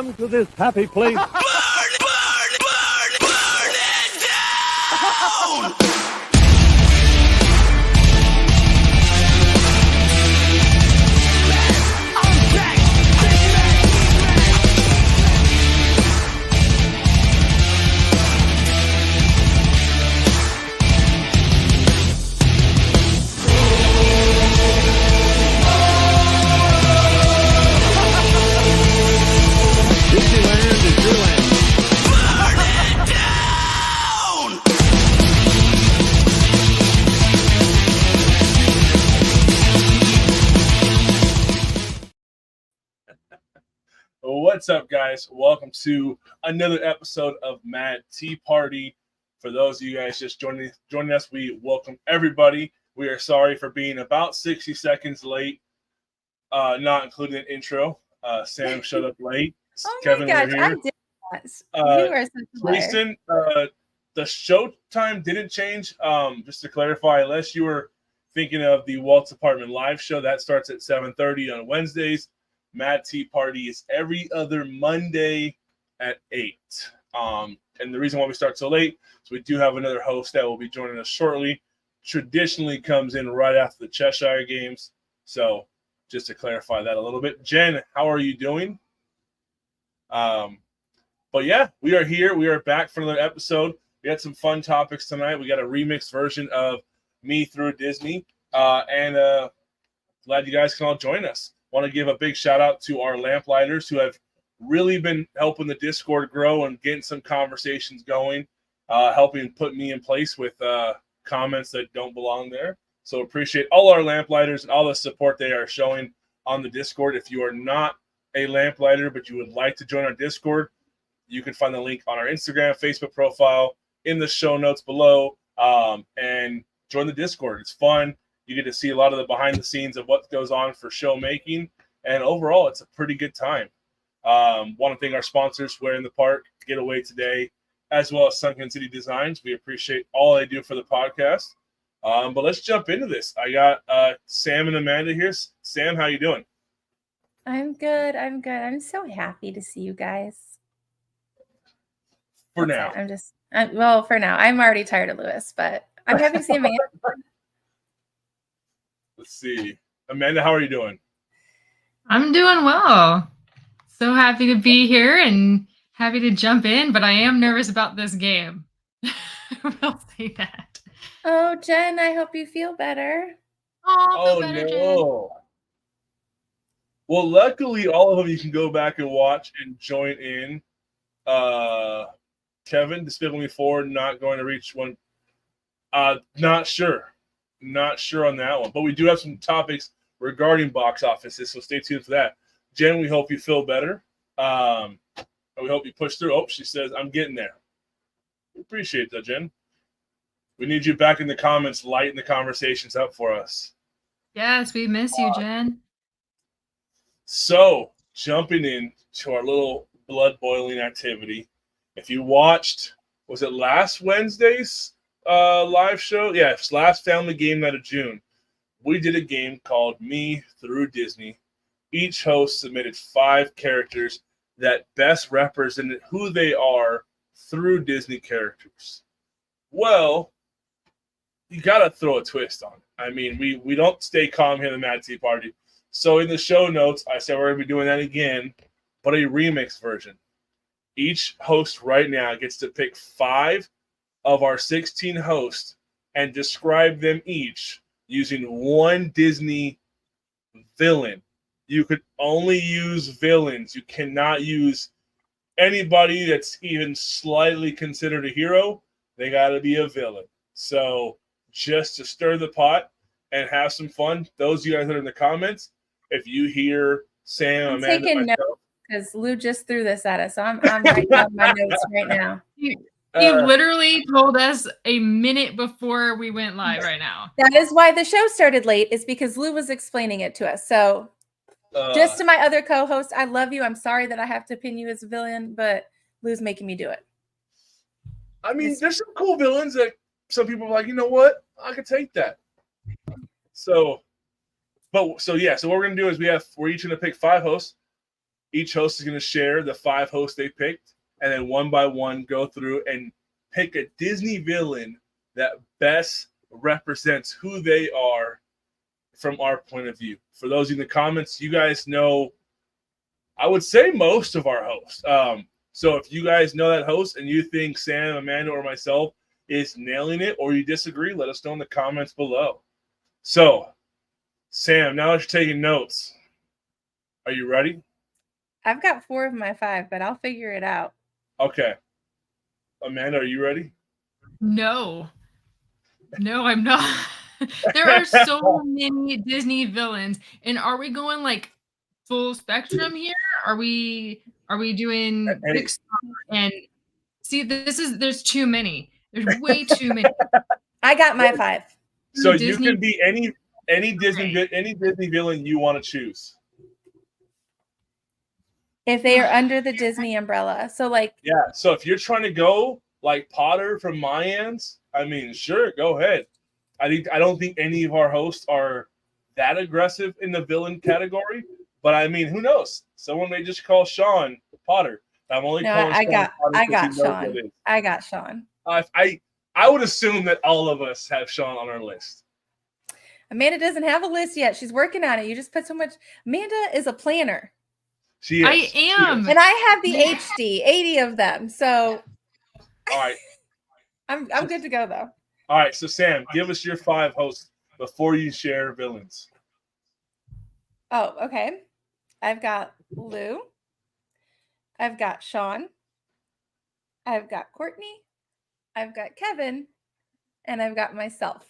come to this happy place. Burn it down! Disneyland is your land. Burn it down! What's up, guys? Welcome to another episode of Mad Tea Party. For those of you guys just joining us, we welcome everybody. We are sorry for being about 60 seconds late, not including an intro. Sam showed up late. Oh Kevin, my gosh, we're here. I did that. You are such a liar. Jason, the show time didn't change. Just to clarify, unless you were thinking of the Walt's Apartment live show, that starts at 7:30 on Wednesdays. Mad Tea Party is every other Monday at 8. And the reason why we start so late is we do have another host that will be joining us shortly. Traditionally comes in right after the Cheshire games. So just to clarify that a little bit. Jen, how are you doing? But yeah, we are here. We are back for another episode. We had some fun topics tonight. We got a remixed version of Me Through Disney. And glad you guys can all join us. Want to give a big shout out to our lamplighters who have really been helping the Discord grow and getting some conversations going, helping put me in place with comments that don't belong there. So appreciate all our lamplighters and all the support they are showing on the Discord. If you are not a lamplighter but you would like to join our Discord, you can find the link on our Instagram, Facebook profile, in the show notes below, and join the Discord. It's fun. You get to see a lot of the behind the scenes of what goes on for show making, and overall, it's a pretty good time. Want to thank our sponsors, Where in the Park, Getaway Today, as well as Sunken City Designs. We appreciate all they do for the podcast. But let's jump into this. I got Sam and Amanda here. Sam, how you doing? I'm good. I'm so happy to see you guys. For That's now. it. Well, for now. I'm already tired of Lewis, but I'm happy to see Amanda. Let's see. Amanda, how are you doing? I'm doing well. So happy to be here and happy to jump in, but I am nervous about this game. I will say that. Oh, Jen, I hope you feel better. Oh, feel better, no. Well, luckily, all of them you can go back and watch and join in. Kevin, Despicable Me 4, not going to reach one. Not sure on that one. But we do have some topics regarding box offices, so stay tuned for that. Jen, we hope you feel better. And we hope you push through. Oh, she says, I'm getting there. We appreciate that, Jen. We need you back in the comments, lighten the conversations up for us. Yes, we miss you, Jen. So, jumping in to our little blood-boiling activity. If you watched, was it last Wednesday's live show? Yeah, it's last family game night of June. We did a game called Me Through Disney. Each host submitted 5 characters that best represented who they are through Disney characters. Well, you got to throw a twist on it. I mean, we don't stay calm here in the Mad Tea Party. So in the show notes, I said we're going to be doing that again, but a remix version. Each host right now gets to pick 5 of our 16 hosts and describe them each using one Disney villain. You could only use villains. You cannot use anybody that's even slightly considered a hero. They got to be a villain. So just to stir the pot and have some fun, those of you guys that are in the comments, if you hear Sam, I'm Amanda, taking myself, notes because Lou just threw this at us. So I'm writing down my notes right now. He literally told us a minute before we went live right now. That is why the show started late, is because Lou was explaining it to us. So just to my other co-host, I love you. I'm sorry that I have to pin you as a villain, but Lou's making me do it. I mean, there's some cool villains that some people are like, you know what? I could take that. So what we're gonna do is we're each gonna pick 5 hosts. Each host is going to share the 5 hosts they picked, and then one by one go through and pick a Disney villain that best represents who they are from our point of view. For those in the comments, you guys know, I would say most of our hosts. So if you guys know that host and you think Sam, Amanda, or myself is nailing it, or you disagree, let us know in the comments below. So, Sam, now that you're taking notes, are you ready? I've got 4 of my 5, but I'll figure it out. Okay. Amanda, are you ready? No, I'm not. There are so many Disney villains, and are we going like full spectrum here? Are we doing Pixar? And see, there's too many. There's way too many. I got my 5. So Disney- you can be any Disney villain you want to choose. If they are under the Disney umbrella. So like, Yeah. So if you're trying to go like Potter from my ends, I mean, sure, go ahead. I don't think any of our hosts are that aggressive in the villain category, but I mean, who knows? Someone may just call Sean Potter. I'm only no, calling I Sean got Potter I 'cause got he knows what it Sean. is. I got Sean. I would assume that all of us have Sean on our list. Amanda doesn't have a list yet. She's working on it. You just put so much. Amanda is a planner. She is. I She am. is. And I have the HD, 80 of them. So All right. I'm good to go though. All right. So Sam, give us your 5 hosts before you share villains. Oh, okay. I've got Lou. I've got Sean. I've got Courtney. I've got Kevin. And I've got myself.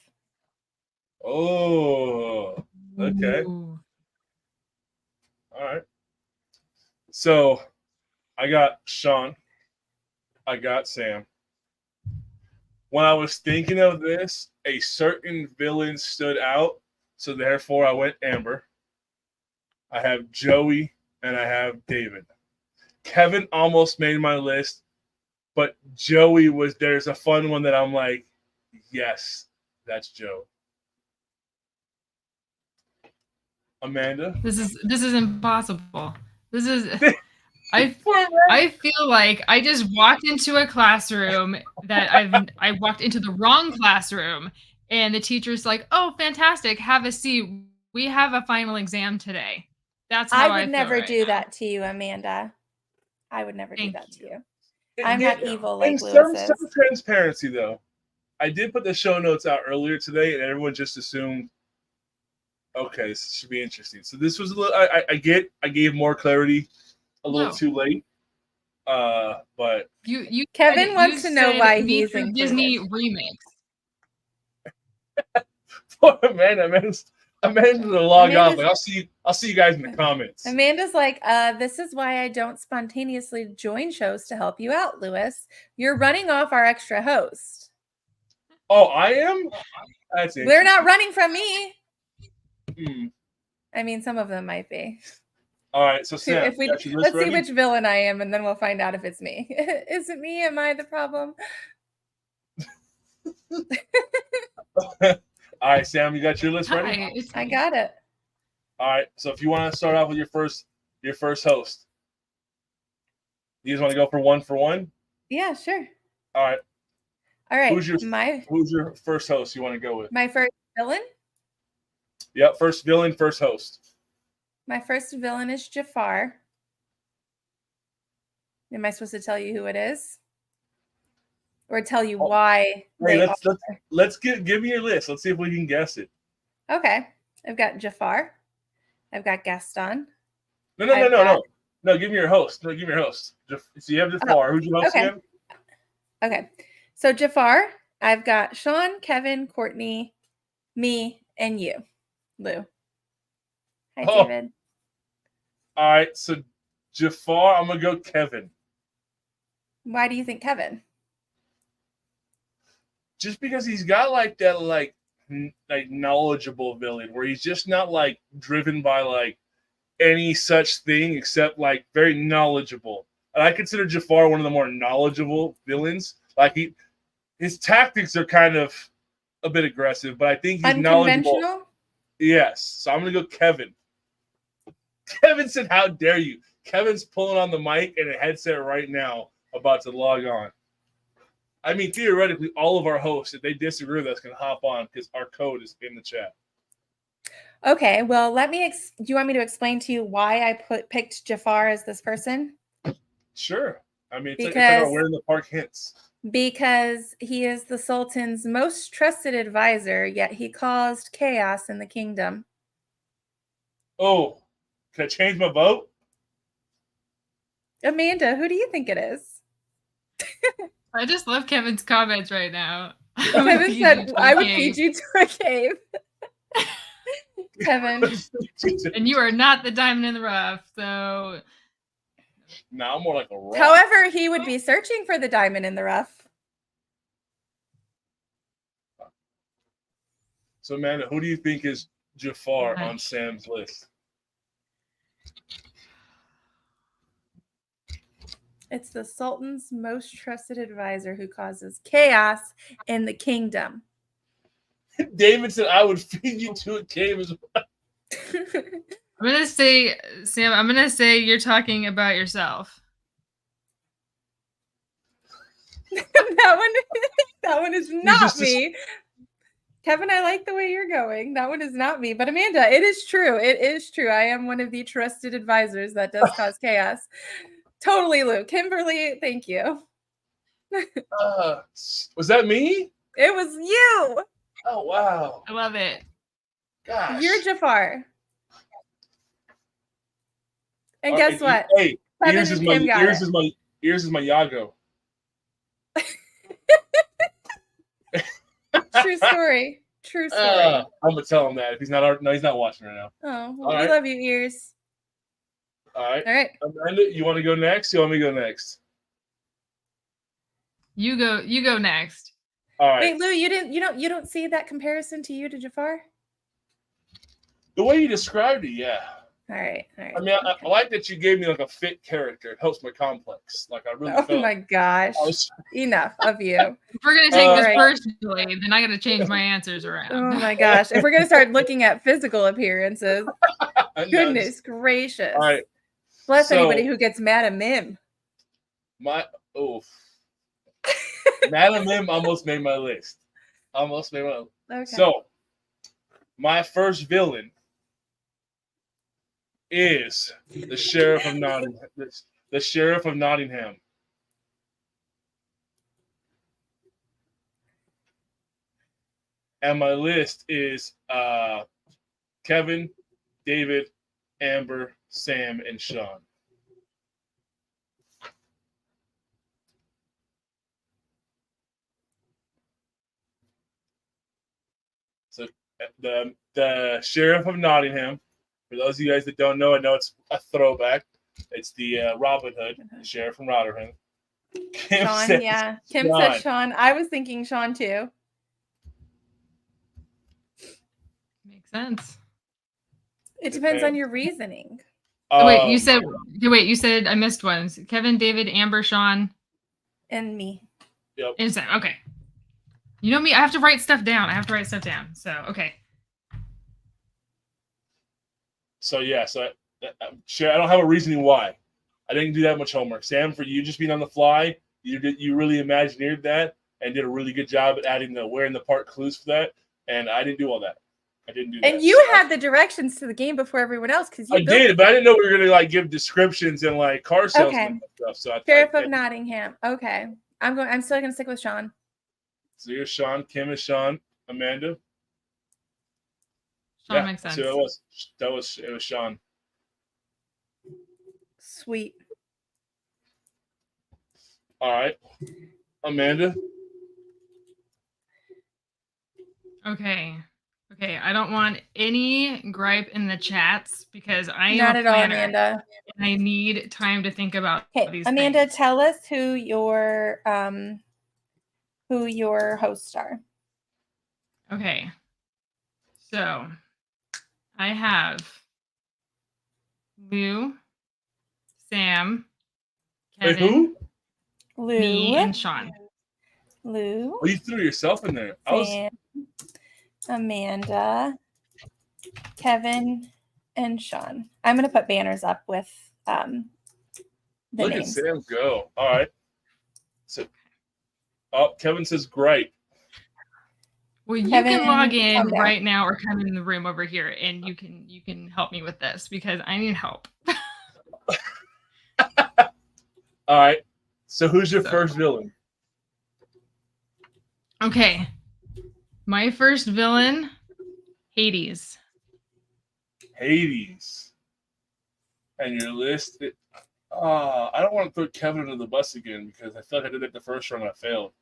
Oh, okay. Ooh. All right. So I got Sean. I got Sam. When I was thinking of this, a certain villain stood out. So therefore I went Amber. I have Joey and I have David. Kevin almost made my list, but Joey there's a fun one that I'm like, yes, that's Joe. Amanda? This is impossible. This is I feel like I just walked into a classroom that I walked into the wrong classroom, and the teacher's like, "Oh, fantastic. Have a seat. We have a final exam today." That's how I would feel never right do now. that to you, Amanda. I would never do Thank that to you. you. I'm not evil like And Lewis is. some transparency, though. I did put the show notes out earlier today, and everyone just assumed, okay, this should be interesting. So this was a little. I gave more clarity a little No. too late. But You Kevin you wants to know said why me he's for included. Disney remakes. poor Amanda's to log off. Amanda's- Like, I'll see you guys in the comments. Amanda's like, this is why I don't spontaneously join shows to help you out, Lewis. You're running off our extra host. Oh, I am. That's it. They're not running from me. Hmm. I mean, some of them might be. All right, so Sam, If we got your list let's see ready? which villain I am, and then we'll find out if it's me. Is it me? Am I the problem? All right, Sam, you got your list ready? Hi, it's I me. got it. All right, so if you want to start off with your first host, you guys want to go for one? Yeah, sure. All right, All right. Who's your- my who's your first host you want to go with? my first villain? Yep, first villain, first host. My first villain is Jafar. Am I supposed to tell you who it is? Or tell you Oh, why Hey, they let's give me your list. Let's see if we can guess it. Okay. I've got Jafar. I've got Gaston. No. I've got- No, give me your host. So you have Jafar. Who's your host okay. again? Okay. So Jafar, I've got Sean, Kevin, Courtney, me, and you, Lou. Hi, Oh. David. All right, so Jafar, I'm gonna go Kevin. Why do you think Kevin? Just because he's got like that like knowledgeable villain where he's just not like driven by like any such thing except like very knowledgeable. And I consider Jafar one of the more knowledgeable villains. Like his tactics are kind of a bit aggressive, but I think he's knowledgeable. Unconventional? Yes. So I'm gonna go Kevin. Kevin said, "How dare you? Kevin's pulling on the mic and a headset right now, about to log on. I mean, theoretically, all of our hosts, if they disagree with us, can hop on because our code is in the chat. Okay, well, do you want me to explain to you why I picked Jafar as this person? Sure. I mean, it's like our Where in the Park hints. Because he is the Sultan's most trusted advisor, yet he caused chaos in the kingdom. Oh, can I change my vote? Amanda, who do you think it is? I just love Kevin's comments right now. Kevin said, I would feed you to a cave. Kevin. And you are not the diamond in the rough, so... No, I'm more like a rock. However, he would be searching for the diamond in the rough. So, Amanda, who do you think is Jafar on Sam's list? It's the Sultan's most trusted advisor who causes chaos in the kingdom. David said, I would feed you to a cave as well. I'm going to say, Sam, I'm going to say you're talking about yourself. that one is not me. Kevin, I like the way you're going. That one is not me. But Amanda, it is true. It is true. I am one of the trusted advisors that does cause chaos. Totally, Luke. Kimberly, thank you. Was that me? It was you. Oh, wow. I love it. Gosh. You're Jafar. And guess what? Hey, yours is my Yago. True story. True story. I'm gonna tell him that if he's not. No, he's not watching right now. Oh, well, we love you, ears. All right. All right. Amanda, you want to go next? You want me to go next? You go next. All right. Wait, Lou, you don't see that comparison to you to Jafar? The way you described it, yeah. All right. I mean, I like that you gave me like a fit character. It helps my complex. Like I really. Oh my gosh! Enough of you. If we're gonna take this personally, then I got to change my answers around. Oh my gosh! If we're gonna start looking at physical appearances, goodness gracious! All right. Bless anybody who gets mad at Mim. Madam Mim almost made my list. Okay. So, my first villain is the Sheriff of Nottingham. The Sheriff of Nottingham. And my list is Kevin, David, Amber, Sam, and Sean. So the Sheriff of Nottingham, for those of you guys that don't know, I know it's a throwback. It's the Robin Hood, the Sheriff from Rotherham. Kim said Sean. I was thinking Sean too. Makes sense. It depends on your reasoning. Wait, you said I missed one. Kevin, David, Amber, Sean, and me. Yep. And Sam. Okay. You know me, I have to write stuff down. So, okay. So, yeah. So, I don't have a reasoning why. I didn't do that much homework. Sam, for you just being on the fly, you really imagineered that and did a really good job at adding the where in the park clues for that. And I didn't do all that. I didn't do that. And you had the directions to the game before everyone else because I did, but I didn't know we were going to like give descriptions and like car salesmen and stuff. So Sheriff of Nottingham. Okay. I'm still gonna stick with Sean. So you're Sean, Kim is Sean, Amanda. Sean makes sense. So it was Sean. Sweet. All right. Amanda. Okay. I don't want any gripe in the chats because I am not at all, Amanda. And I need time to think about these Amanda, things. tell us who your hosts are. Okay. So I have Lou, Sam, Kevin, who? Lou, me, and Sean. Lou. Oh, you threw yourself in there. Sam, Amanda, Kevin, and Sean. I'm gonna put banners up with the Look names. at Sam go. All right. So, Kevin says great. Well, you Kevin, can log in calm down. right now or come in the room over here, and you can help me with this because I need help. All right. So who's your So- first villain? Okay. My first villain, Hades. Hades. And your list. I don't want to throw Kevin under the bus again because I feel like I did it the first run. I failed.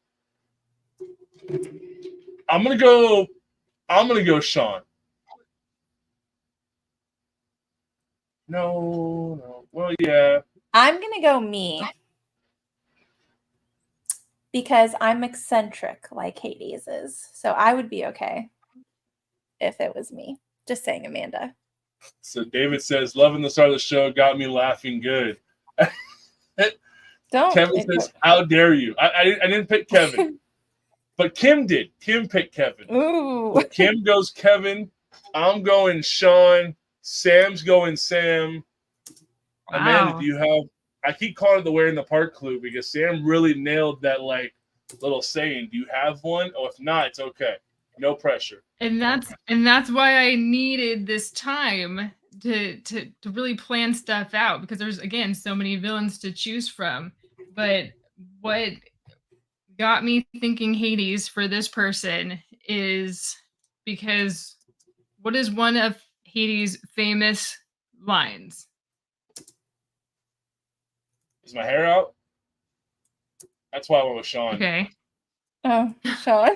I'm gonna go Sean. No. Well, yeah. I'm going to go me because I'm eccentric like Hades is. So I would be okay if it was me. Just saying, Amanda. So David says, loving the start of the show, got me laughing good. Don't. Kevin says, how dare you? I didn't pick Kevin, but Kim did. Kim picked Kevin. Ooh. So Kim goes Kevin. I'm going Sean. Sam's going Sam. Amanda, Wow. do you have? I keep calling it the Where in the Park clue because Sam really nailed that like little saying. Do you have one? Oh, if not, it's okay. No pressure. And that's why I needed this time to really plan stuff out because there's again so many villains to choose from. But what got me thinking Hades for this person is because what is one of Hades' famous lines? Is my hair out? That's why I went with Sean. Okay. Oh, Sean.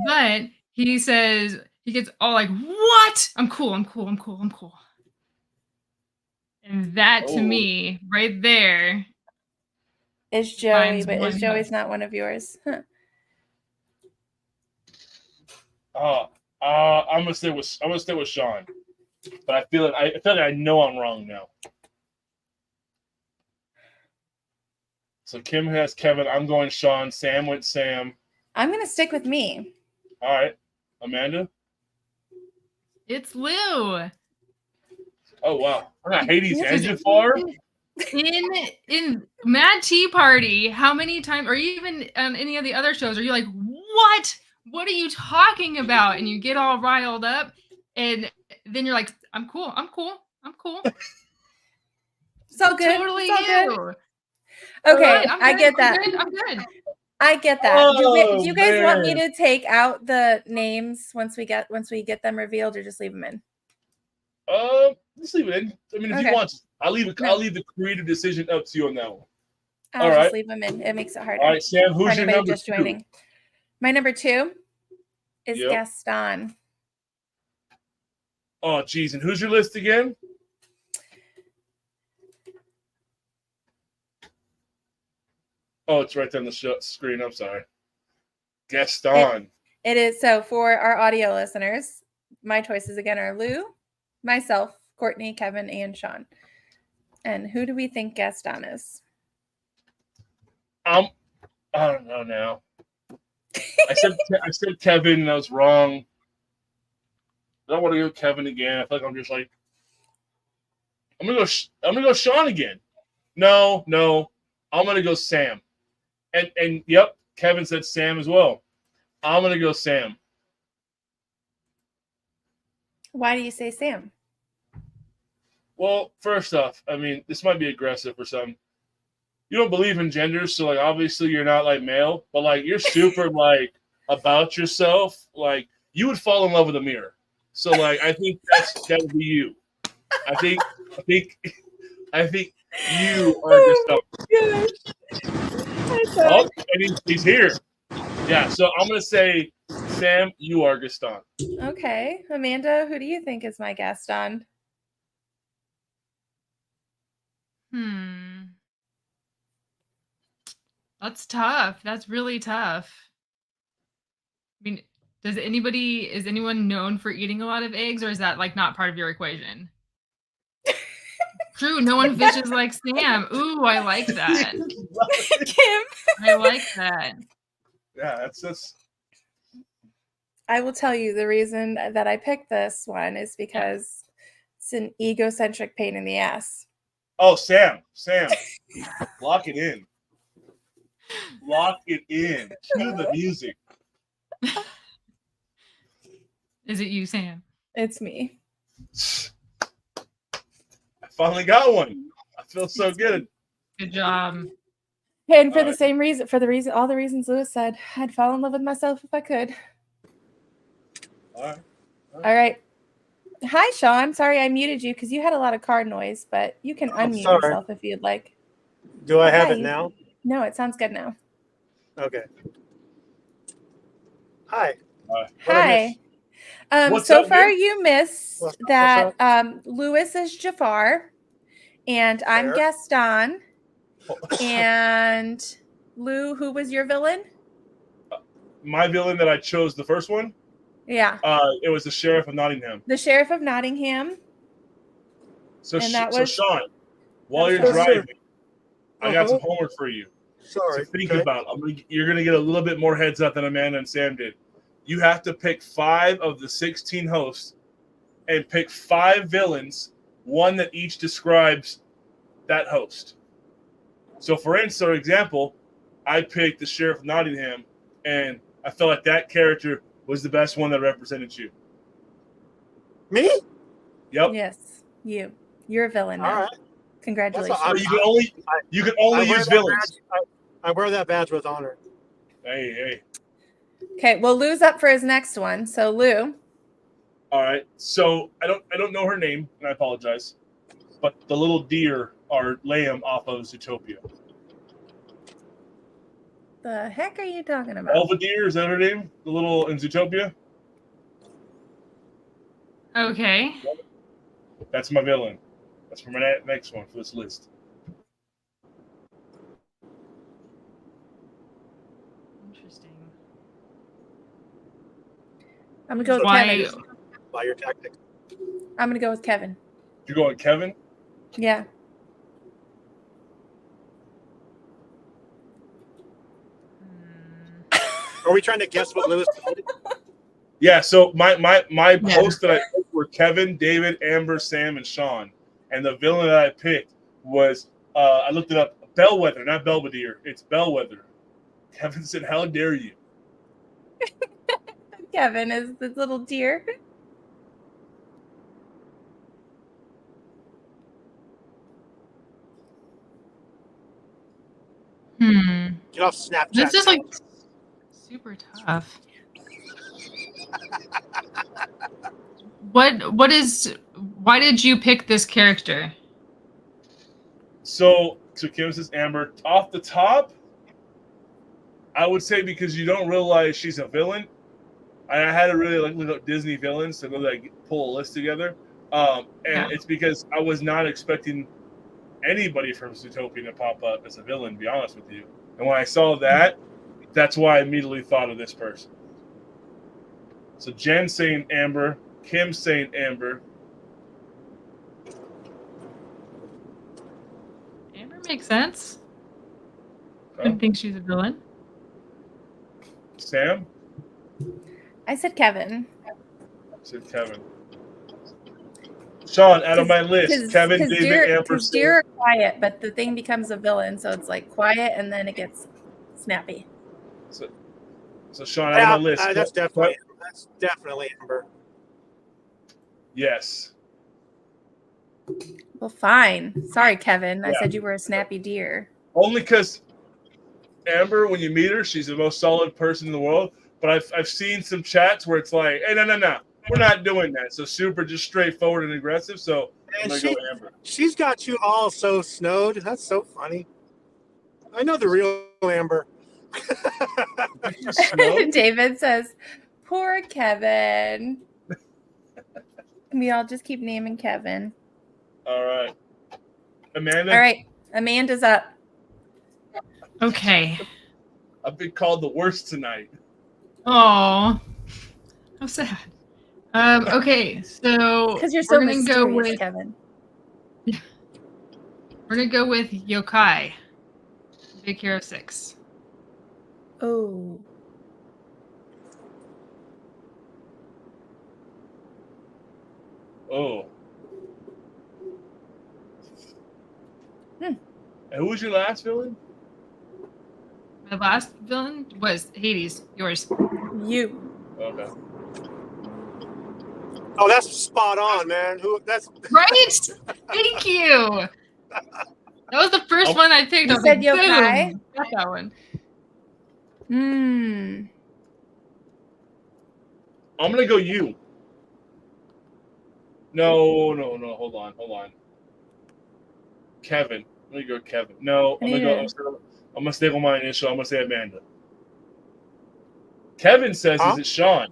But he says, he gets all like, what? I'm cool. And that to Oh. me, right there, Is Joey, Mine's but is one Joey's of- not one of yours? Huh. I'm gonna stay with Sean, but I feel like I know I'm wrong now. So Kim has Kevin. I'm going Sean. Sam went Sam. I'm going to stick with me. All right, Amanda. it's Lou. Oh wow, I got Hades Yes, engine for. In Mad Tea Party, how many times, or even on any of the other shows, are you like, what? What are you talking about? And you get all riled up, and then you're like, I'm cool. It's all good. Totally It's all you. good. Okay, I'm I good, get that. I'm good. I get that. Oh, Do you guys want me man. to take out the names once we get them revealed, or just leave them in? Just leave it in. I mean, if Okay. you want, to. I'll leave it. No. I'll leave the creative decision up to you on that one. I'll All just right. leave them in. It makes it harder. All right, Sam. for Who's your anybody number just two? joining. My number 2 is Yep. Gaston. Oh, geez. And who's your list again? Oh, it's right there on the screen. I'm sorry. Gaston. It is so for our audio listeners. My choices again are Lou, myself, Courtney, Kevin, and Sean. And who do we think Gaston is? I don't know now. I said Kevin and I was wrong. I don't want to go Kevin again. I feel like I'm just like I'm gonna go Sean again. No. I'm gonna go Sam. And yep, Kevin said Sam as well. I'm gonna go Sam. Why do you say Sam? Well, first off, I mean, this might be aggressive for some. You don't believe in genders, so like obviously you're not like male, but like you're super like about yourself. Like you would fall in love with a mirror. So like I think that would be you. I think you are just oh, and he's here. Yeah, so I'm gonna say Sam, you are Gaston. Okay. Amanda, who do you think is my Gaston? That's tough. That's really tough. I mean, is anyone known for eating a lot of eggs, or is that like not part of your equation? True, no one fishes like Sam. Ooh, I like that. Kim. I like that. Yeah, that's I will tell you the reason that I picked this one is because It's an egocentric pain in the ass. Oh, Sam. Lock it in. Lock it in. Cue the music. Is it you, Sam? It's me. I finally got one. I feel so good. Good job. And for All the right. same reason, all the reasons Lewis said, I'd fall in love with myself if I could. All right. All right. Hi, Sean. Sorry I muted you because you had a lot of car noise, but you can unmute sorry. yourself if you'd like. Do I have Hi. it now? No, it sounds good now. Okay. Hi. All right. What'd I Hi. miss? What's So up, far, man? you missed What's that up? Lewis is Jafar, and I'm Fair. Gaston. And Lou, who was your villain? My villain that I chose, the first one, Yeah, it was the Sheriff of Nottingham. the Sheriff of Nottingham. So, And that so was- Sean, while you're Yes, sir. driving, I got some homework for you. Sorry. So think Okay. about it. You're going to get a little bit more heads up than Amanda and Sam did. You have to pick 5 of the 16 hosts and pick 5 villains, one that each describes that host. So, for example, I picked the Sheriff of Nottingham, and I felt like that character was the best one that represented you. Me? Yep. Yes, you're a villain now. All right. Congratulations. That's So you can only wear use that villains. badge- I wear that badge with honor. Hey. Okay, well, Lou's up for his next one. So Lou, All right. So I don't know her name, and I apologize. But the little deer are lamb off of Zootopia. the heck are you talking about? Belvedere, is that her name? The little in Zootopia? Okay. That's my villain. That's for my next one for this list. Interesting. I'm gonna go with Why? Kevin. By your tactics. I'm gonna go with Kevin. You going Kevin? Yeah. Hmm. Are we trying to guess what Lewis told you? Yeah. So my Yeah. hosts that I picked were Kevin, David, Amber, Sam, and Sean. And the villain that I picked was I looked it up. Bellwether, not Belvedere. It's Bellwether. Kevin said, "How dare you?" Kevin is the little deer. Get off Snapchat. This is like super tough. Why did you pick this character? So Kim says Amber. Off the top, I would say because you don't realize she's a villain. I had to really look up Disney villains to really pull a list together. And Yeah. it's because I was not expecting anybody from Zootopia to pop up as a villain, to be honest with you. And when I saw that, that's why I immediately thought of this person. So Jen saying Amber, Kim saying Amber. Amber makes sense. I Huh? think she's a villain. Sam I said Kevin. said Kevin. Sean, out of my list, Kevin, David, deer, Amber, because deer are quiet, but the thing becomes a villain, so it's like quiet and then it gets snappy. So Sean, out of my list. That's definitely Amber. Yes. Well, fine. Sorry, Kevin. I Yeah. said you were a snappy deer. Only because Amber, when you meet her, she's the most solid person in the world. But I've seen some chats where it's like, hey, no, we're not doing that. So super just straightforward and aggressive. So I'm And gonna go Amber. she's got you all so snowed. That's so funny. I know the real Amber. Snow? David says, poor Kevin. We all just keep naming Kevin. All right. Amanda, All right. Amanda's up. Okay. I've been called the worst tonight. Oh, how sad. Okay, so Because you're so we're gonna mysterious, Kevin. we're gonna go with Yokai, Big Hero 6. Oh. Oh. And who was your last villain? My last villain was Hades. Yours. You. Okay. Oh, that's spot on, man. That's Right? Thank you. That was the first one I picked. You I was said like, yokai? boom, got that one. I'm gonna go you. No. Hold on. Kevin. Let me go Kevin. No, I'm gonna stay on my initial. I'm gonna say Amanda. Kevin says, Huh? "Is it Sean?"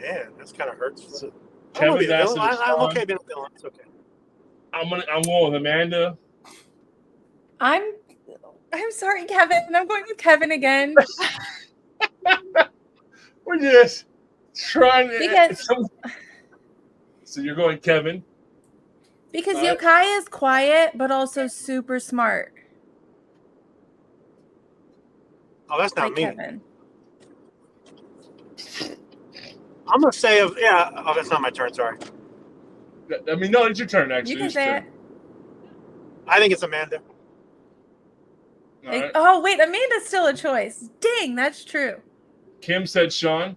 Man, that's kind of hurts. So, I'm gonna be Kevin's the asking villain. if I'm Sean. okay being a villain. It's okay. I'm going with Amanda. I'm sorry, Kevin. I'm going with Kevin again. We're just trying to. Because- So you're going Kevin. Because Alright. yokai is quiet, but also super smart. Oh, that's not Like me. Kevin. I'm gonna say yeah. Oh, that's not my turn. Sorry. I mean, no, it's your turn. Actually, You can It's your say it. turn. I think it's Amanda. All Like, right. oh, wait, Amanda's still a choice. Dang, that's true. Kim said Sean.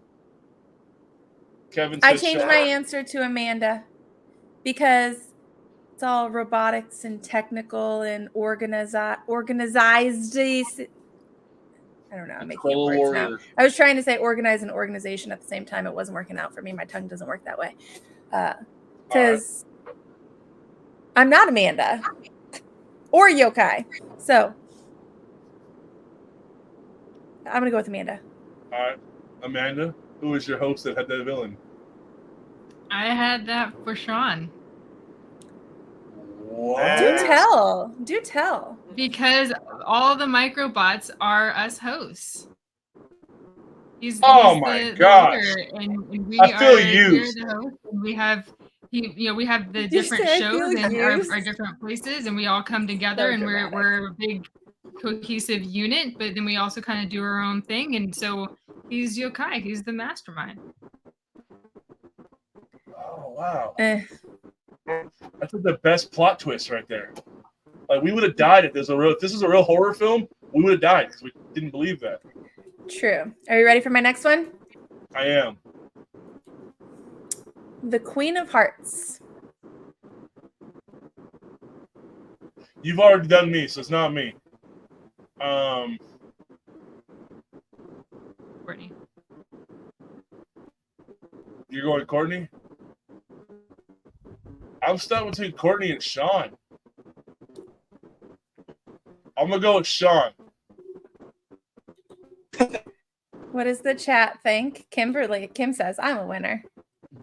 Kevin said I changed Sean. my answer to Amanda because it's all robotics and technical and organized. I don't know. I'm making up Control words now. warrior. I was trying to say organize and organization at the same time. It wasn't working out for me. My tongue doesn't work that way. Because I'm not Amanda or yokai. So I'm going to go with Amanda. All right, Amanda, who is your host that had that villain? I had that for Sean What? Do tell. because all the microbots are us hosts. He's my the gosh. leader, and we I feel are used. we're the host, and we have we have the Did you different say I shows feel and used? our different places, and we all come together, So and dramatic. we're a big cohesive unit. But then we also kind of do our own thing, and so he's yokai. He's the mastermind. Oh wow, Eh. that's the best plot twist right there. Like we would have died if this was a real horror film. We would have died because we didn't believe that. True. Are you ready for my next one? I am. The Queen of Hearts. You've already done me, so it's not me. Courtney. You're going Courtney? I'm stuck between Courtney and Sean. I'm gonna go with Sean. What does the chat think? Kim says, I'm a winner.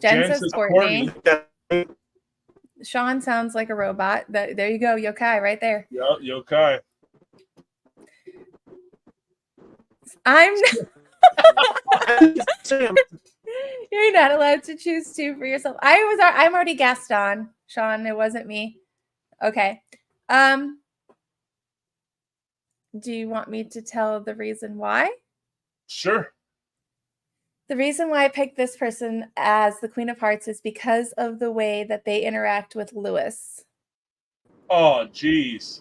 Jen says Courtney. Sean sounds like a robot. There you go, yokai right there. Yep, yokai. You're not allowed to choose two for yourself. I'm already Gaston. Sean, it wasn't me. Okay. Do you want me to tell the reason why? Sure. The reason why I picked this person as the Queen of Hearts is because of the way that they interact with Lewis. Oh, jeez.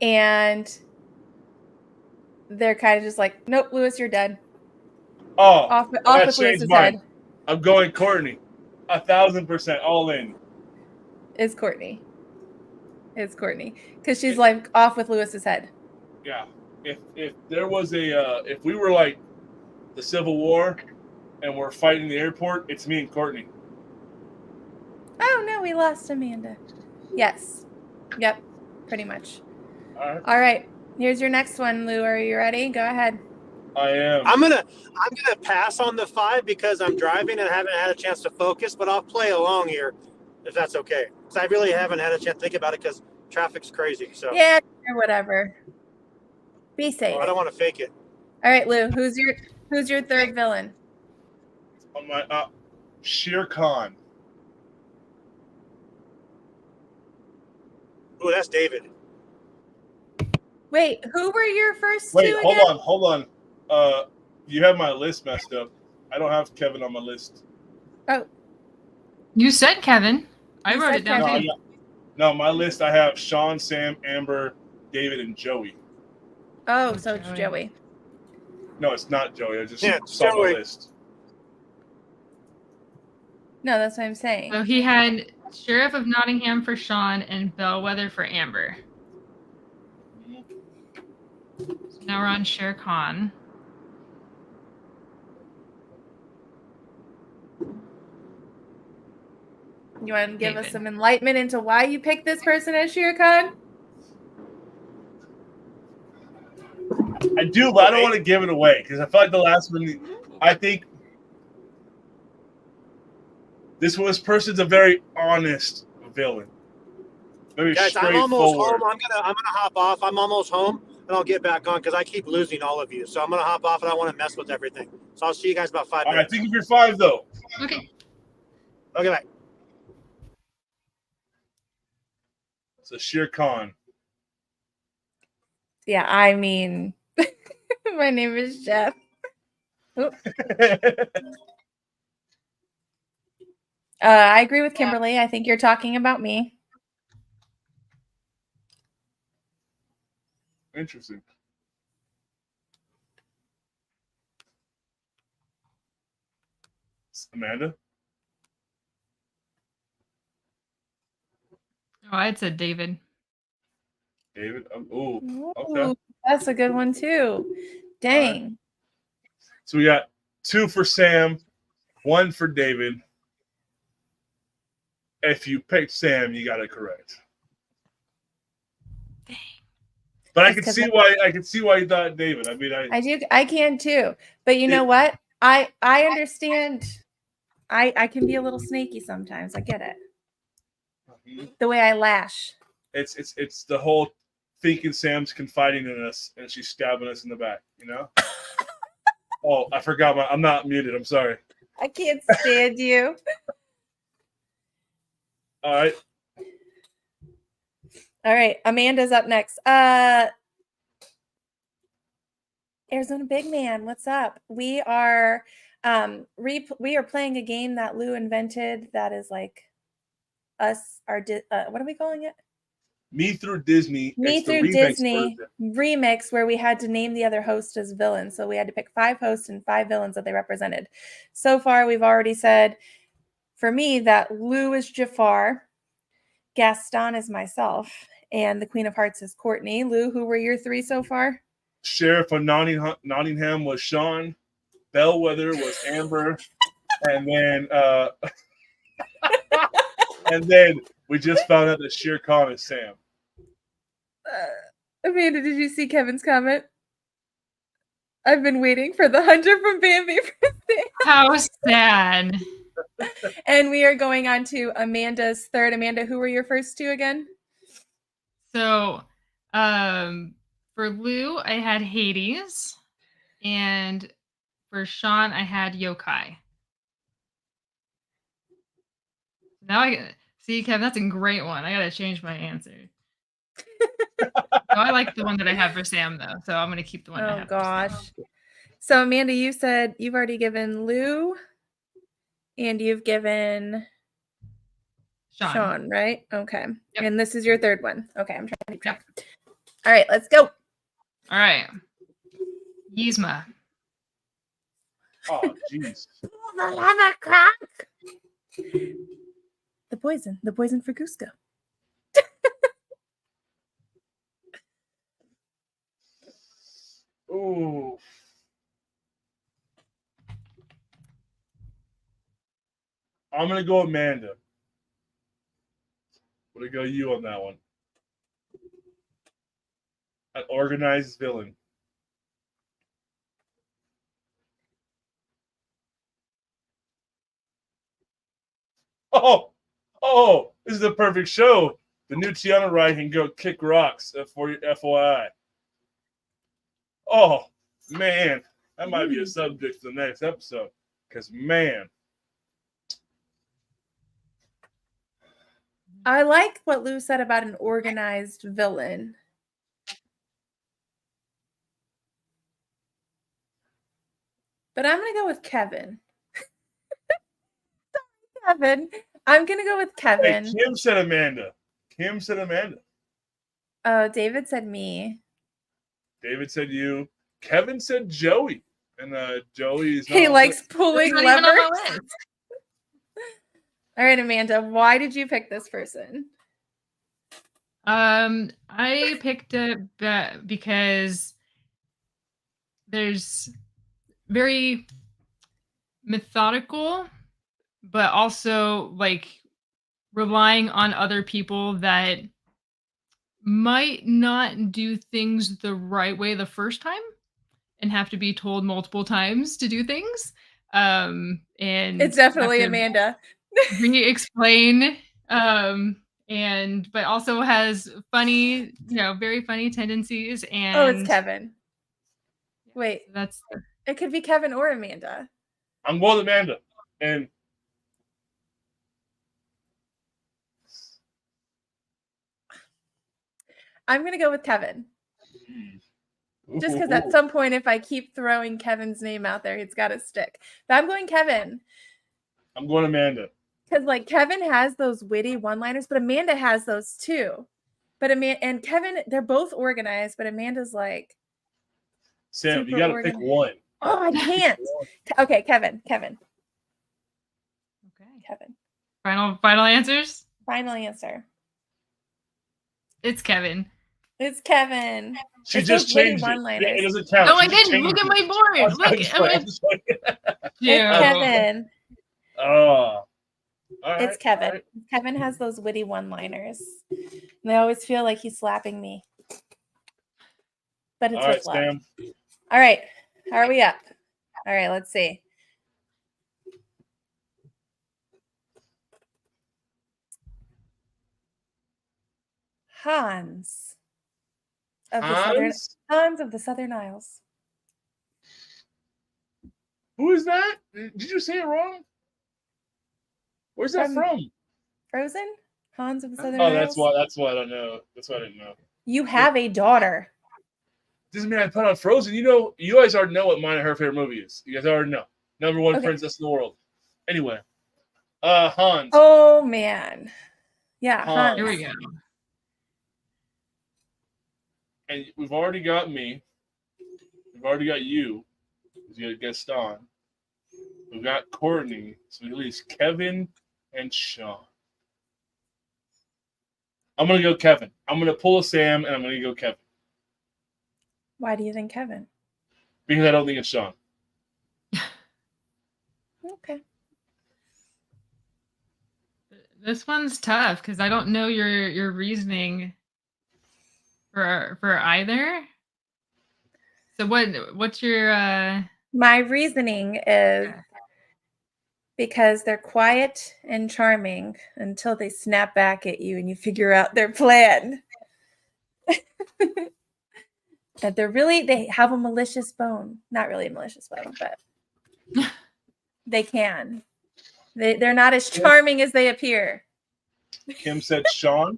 And they're kind of just like, nope, Lewis, you're dead. Oh, Off with changed Lewis's mine. head. I'm going Courtney. 1,000% all in. It's Courtney. It's Courtnney. Because she's like off with Lewis's head. Yeah. If there was if we were like the Civil War and we're fighting the airport, it's me and Courtney. Oh no, we lost Amanda. Yes. Yep. Pretty much. All right. All right. Here's your next one, Lou. Are you ready? Go ahead. I am. I'm gonna pass on the 5 because I'm driving and haven't had a chance to focus, but I'll play along here if that's okay. Because I really haven't had a chance to think about it because traffic's crazy. So Yeah, or whatever. Be safe. I don't want to fake it. All right, Lou. Who's your third villain? On my Shere Khan. Ooh, that's David. Wait, who were your first Wait, two hold again? on. You have my list messed up. I don't have Kevin on my list. Oh, You said Kevin. I You wrote said it down No, too. no, my list I have Sean, Sam, Amber, David, and Joey. Oh, Oh, so it's Joey. Joey. No, it's not Joey. I just Yeah, saw my Joey. list. No, that's what I'm saying. So he had Sheriff of Nottingham for Sean and Bellwether for Amber. So now we're on Shere Khan. You want to give us David. some enlightenment into why you picked this person as Shere Khan? I do, but I don't want to give it away because I feel like the last one. I think this person's a very honest villain. Very Guys, I'm almost straightforward. home. I'm gonna hop off. I'm almost home, and I'll get back on because I keep losing all of you. So I'm gonna hop off, and I want to mess with everything. So I'll see you guys about 5 All right, minutes. think of your 5 though. Okay. Okay, bye. It's a Shere Khan. Yeah, I mean, my name is Jeff. I agree with Kimberly. I think you're talking about me. Interesting. Amanda? Oh, I'd said David. David? Oh, Ooh, okay. that's a good one too. Dang. So we got 2 for Sam, 1 for David. If you picked Sam, you got it correct. Dang. But I Just can 'cause see why. I can see why you thought David. I mean, I can too. But you know what? I understand. I can be a little snaky sometimes. I get it. The way I lash. it's the whole thinking Sam's confiding in us and she's stabbing us in the back. You know. Oh, I forgot. I'm not muted. I'm sorry. I can't stand you. All right. All right, Amanda's up next. Arizona Big Man, what's up? We are we are playing a game that Lou invented that is like us what are we calling it? Me Through Disney. Me It's the Through remix Disney version. remix where we had to name the other host as villains. So we had to pick 5 hosts and 5 villains that they represented. So far, we've already said for me that Lou is Jafar, Gaston is myself, and the Queen of Hearts is Courtney. Lou, who were your 3 so far? Sheriff of Nottingham was Sean. Bellwether was Amber, and then we just found out that Shere Khan is Sam. Amanda, did you see Kevin's comment? I've been waiting for the hunter from Bambi for Sam. How sad. And we are going on to Amanda's third. Amanda, who were your first 2 again? So, for Lou, I had Hades, and for Sean, I had Yokai. Now I see, Kevin. That's a great one. I gotta change my answer. I like the one that I have for Sam, though, so I'm gonna keep the one I Oh have. gosh. For Sam. So Amanda, you said you've already given Lou and you've given Sean, right? Okay. Yep. And this is your third one. Okay, I'm trying to keep track. All right, let's go. All right. Yzma. Oh, jeez. The poison for Cusco. Ooh. I'm gonna go Amanda. I'm gonna go you on that one. An organized villain. Oh, this is a perfect show. The new Tiana ride can go kick rocks for your FYI. Oh, man. That might be a subject for the next episode. Because, man. I like what Lou said about an organized villain. But I'm going to go with Kevin. Kevin. I'm gonna go with Hey, Kevin. Kim said Amanda. Kim said Amanda. Oh, David said me. David said you. Kevin said Joey. And Joey is not He on likes the- pulling It's not even on my levers. list. All right, Amanda, why did you pick this person? I picked it because there's very methodical, but also like relying on other people that might not do things the right way the first time and have to be told multiple times to do things. And It's definitely have to Amanda. re-explain and but also has funny, very funny tendencies. And Oh, it's Kevin. Wait, that's it could be Kevin or Amanda. I'm going with Amanda. And I'm gonna go with Kevin. Just because Ooh. at some point, if I keep throwing Kevin's name out there, it's got to stick. But I'm going Kevin. I'm going Amanda. Because like Kevin has those witty one-liners, but Amanda has those too. But Amanda and Kevin, they're both organized, but Amanda's like, Sam, super you got to pick organized. one. oh, I can't. Okay, Kevin. okay. Kevin. Final answers. Final answer. It's Kevin. It's Kevin. She It's just those witty changed it. one-liners. It doesn't count. No, She I just didn't. Look changed at it. my board. I'm Look. just playing, I'm just playing. It's Yeah. Kevin. Oh. All right, It's Kevin. all right. Kevin has those witty one-liners. And I always feel like he's slapping me. But it's All right, with love. Sam. All right. How are we up? All right, let's see. Hans of the Hans of the Southern Isles. Who is that? Did you say it wrong? Where's that from? Frozen? Hans of the Southern Oh, Isles. that's why I don't know. That's why I didn't know. You have a daughter. Doesn't mean I put on Frozen. You guys already know what mine and her favorite movie is. You guys already know. Number one Okay. princess in the world. Anyway. Hans. Oh man. Yeah, Hans. Hans. Here we go. And we've already got me. We've already got you. You got Gaston. We've got Courtney. So at least Kevin and Sean. I'm gonna go Kevin. I'm gonna pull a Sam and I'm gonna go Kevin. Why do you think Kevin? Because I don't think it's Sean. Okay. This one's tough because I don't know your reasoning for either. So what's your My reasoning is because they're quiet and charming until they snap back at you and you figure out their plan. That they have a malicious bone. Not really a malicious bone, but they can. They're not as charming as they appear. Kim said Sean.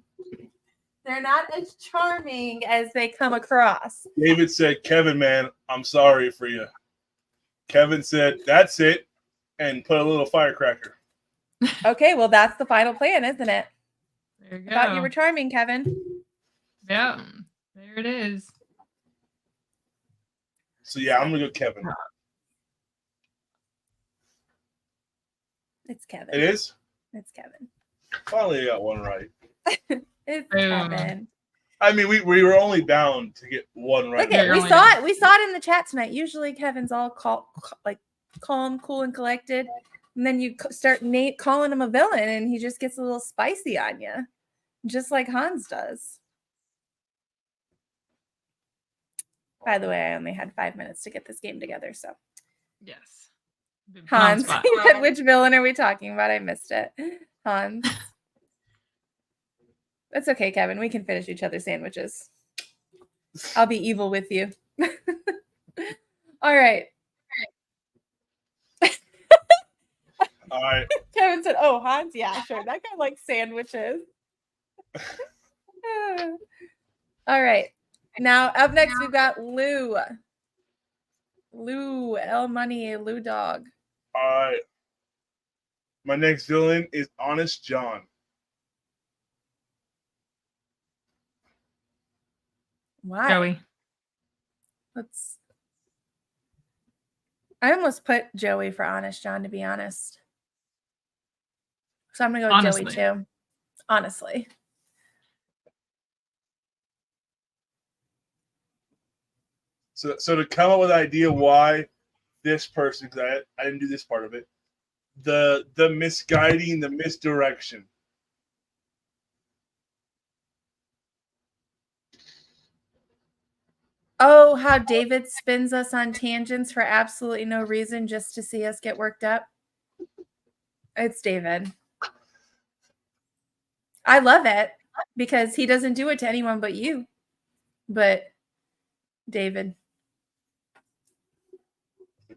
They're not as charming as they come across. David said, Kevin, man, I'm sorry for you. Kevin said, that's it, and put a little firecracker. Okay, well, that's the final plan, isn't it? there you I thought you go. were charming, Kevin. Yeah, there it is. So, yeah, I'm going to go Kevin. It's Kevin. It is? It's Kevin. Finally, I got one right. It's Boom. Kevin. I mean, we were only bound to get one right. Look at You're we only saw done. it. We saw it in the chat tonight. Usually Kevin's all calm, cool, and collected, and then you start calling him a villain, and he just gets a little spicy on you, just like Hans does. By the way, I only had 5 minutes to get this game together, so Yes. Been put on Hans, spot. you said which villain are we talking about? I missed it. Hans. That's okay, Kevin. We can finish each other's sandwiches. I'll be evil with you. All right. All right. Kevin said, "Oh, Hans, yeah, sure. That guy likes sandwiches." All right. Now, up next, we've got Lou. Lou, L Money, Lou Dog. All right. My next villain is Honest John. Why? Joey. I almost put Joey for Honest John, to be honest. So I'm gonna go with Honestly. Joey too. Honestly. So to come up with an idea why this person, because I didn't do this part of it, the misguiding, the misdirection. Oh, how David spins us on tangents for absolutely no reason just to see us get worked up. It's David. I love it because he doesn't do it to anyone but you. But David.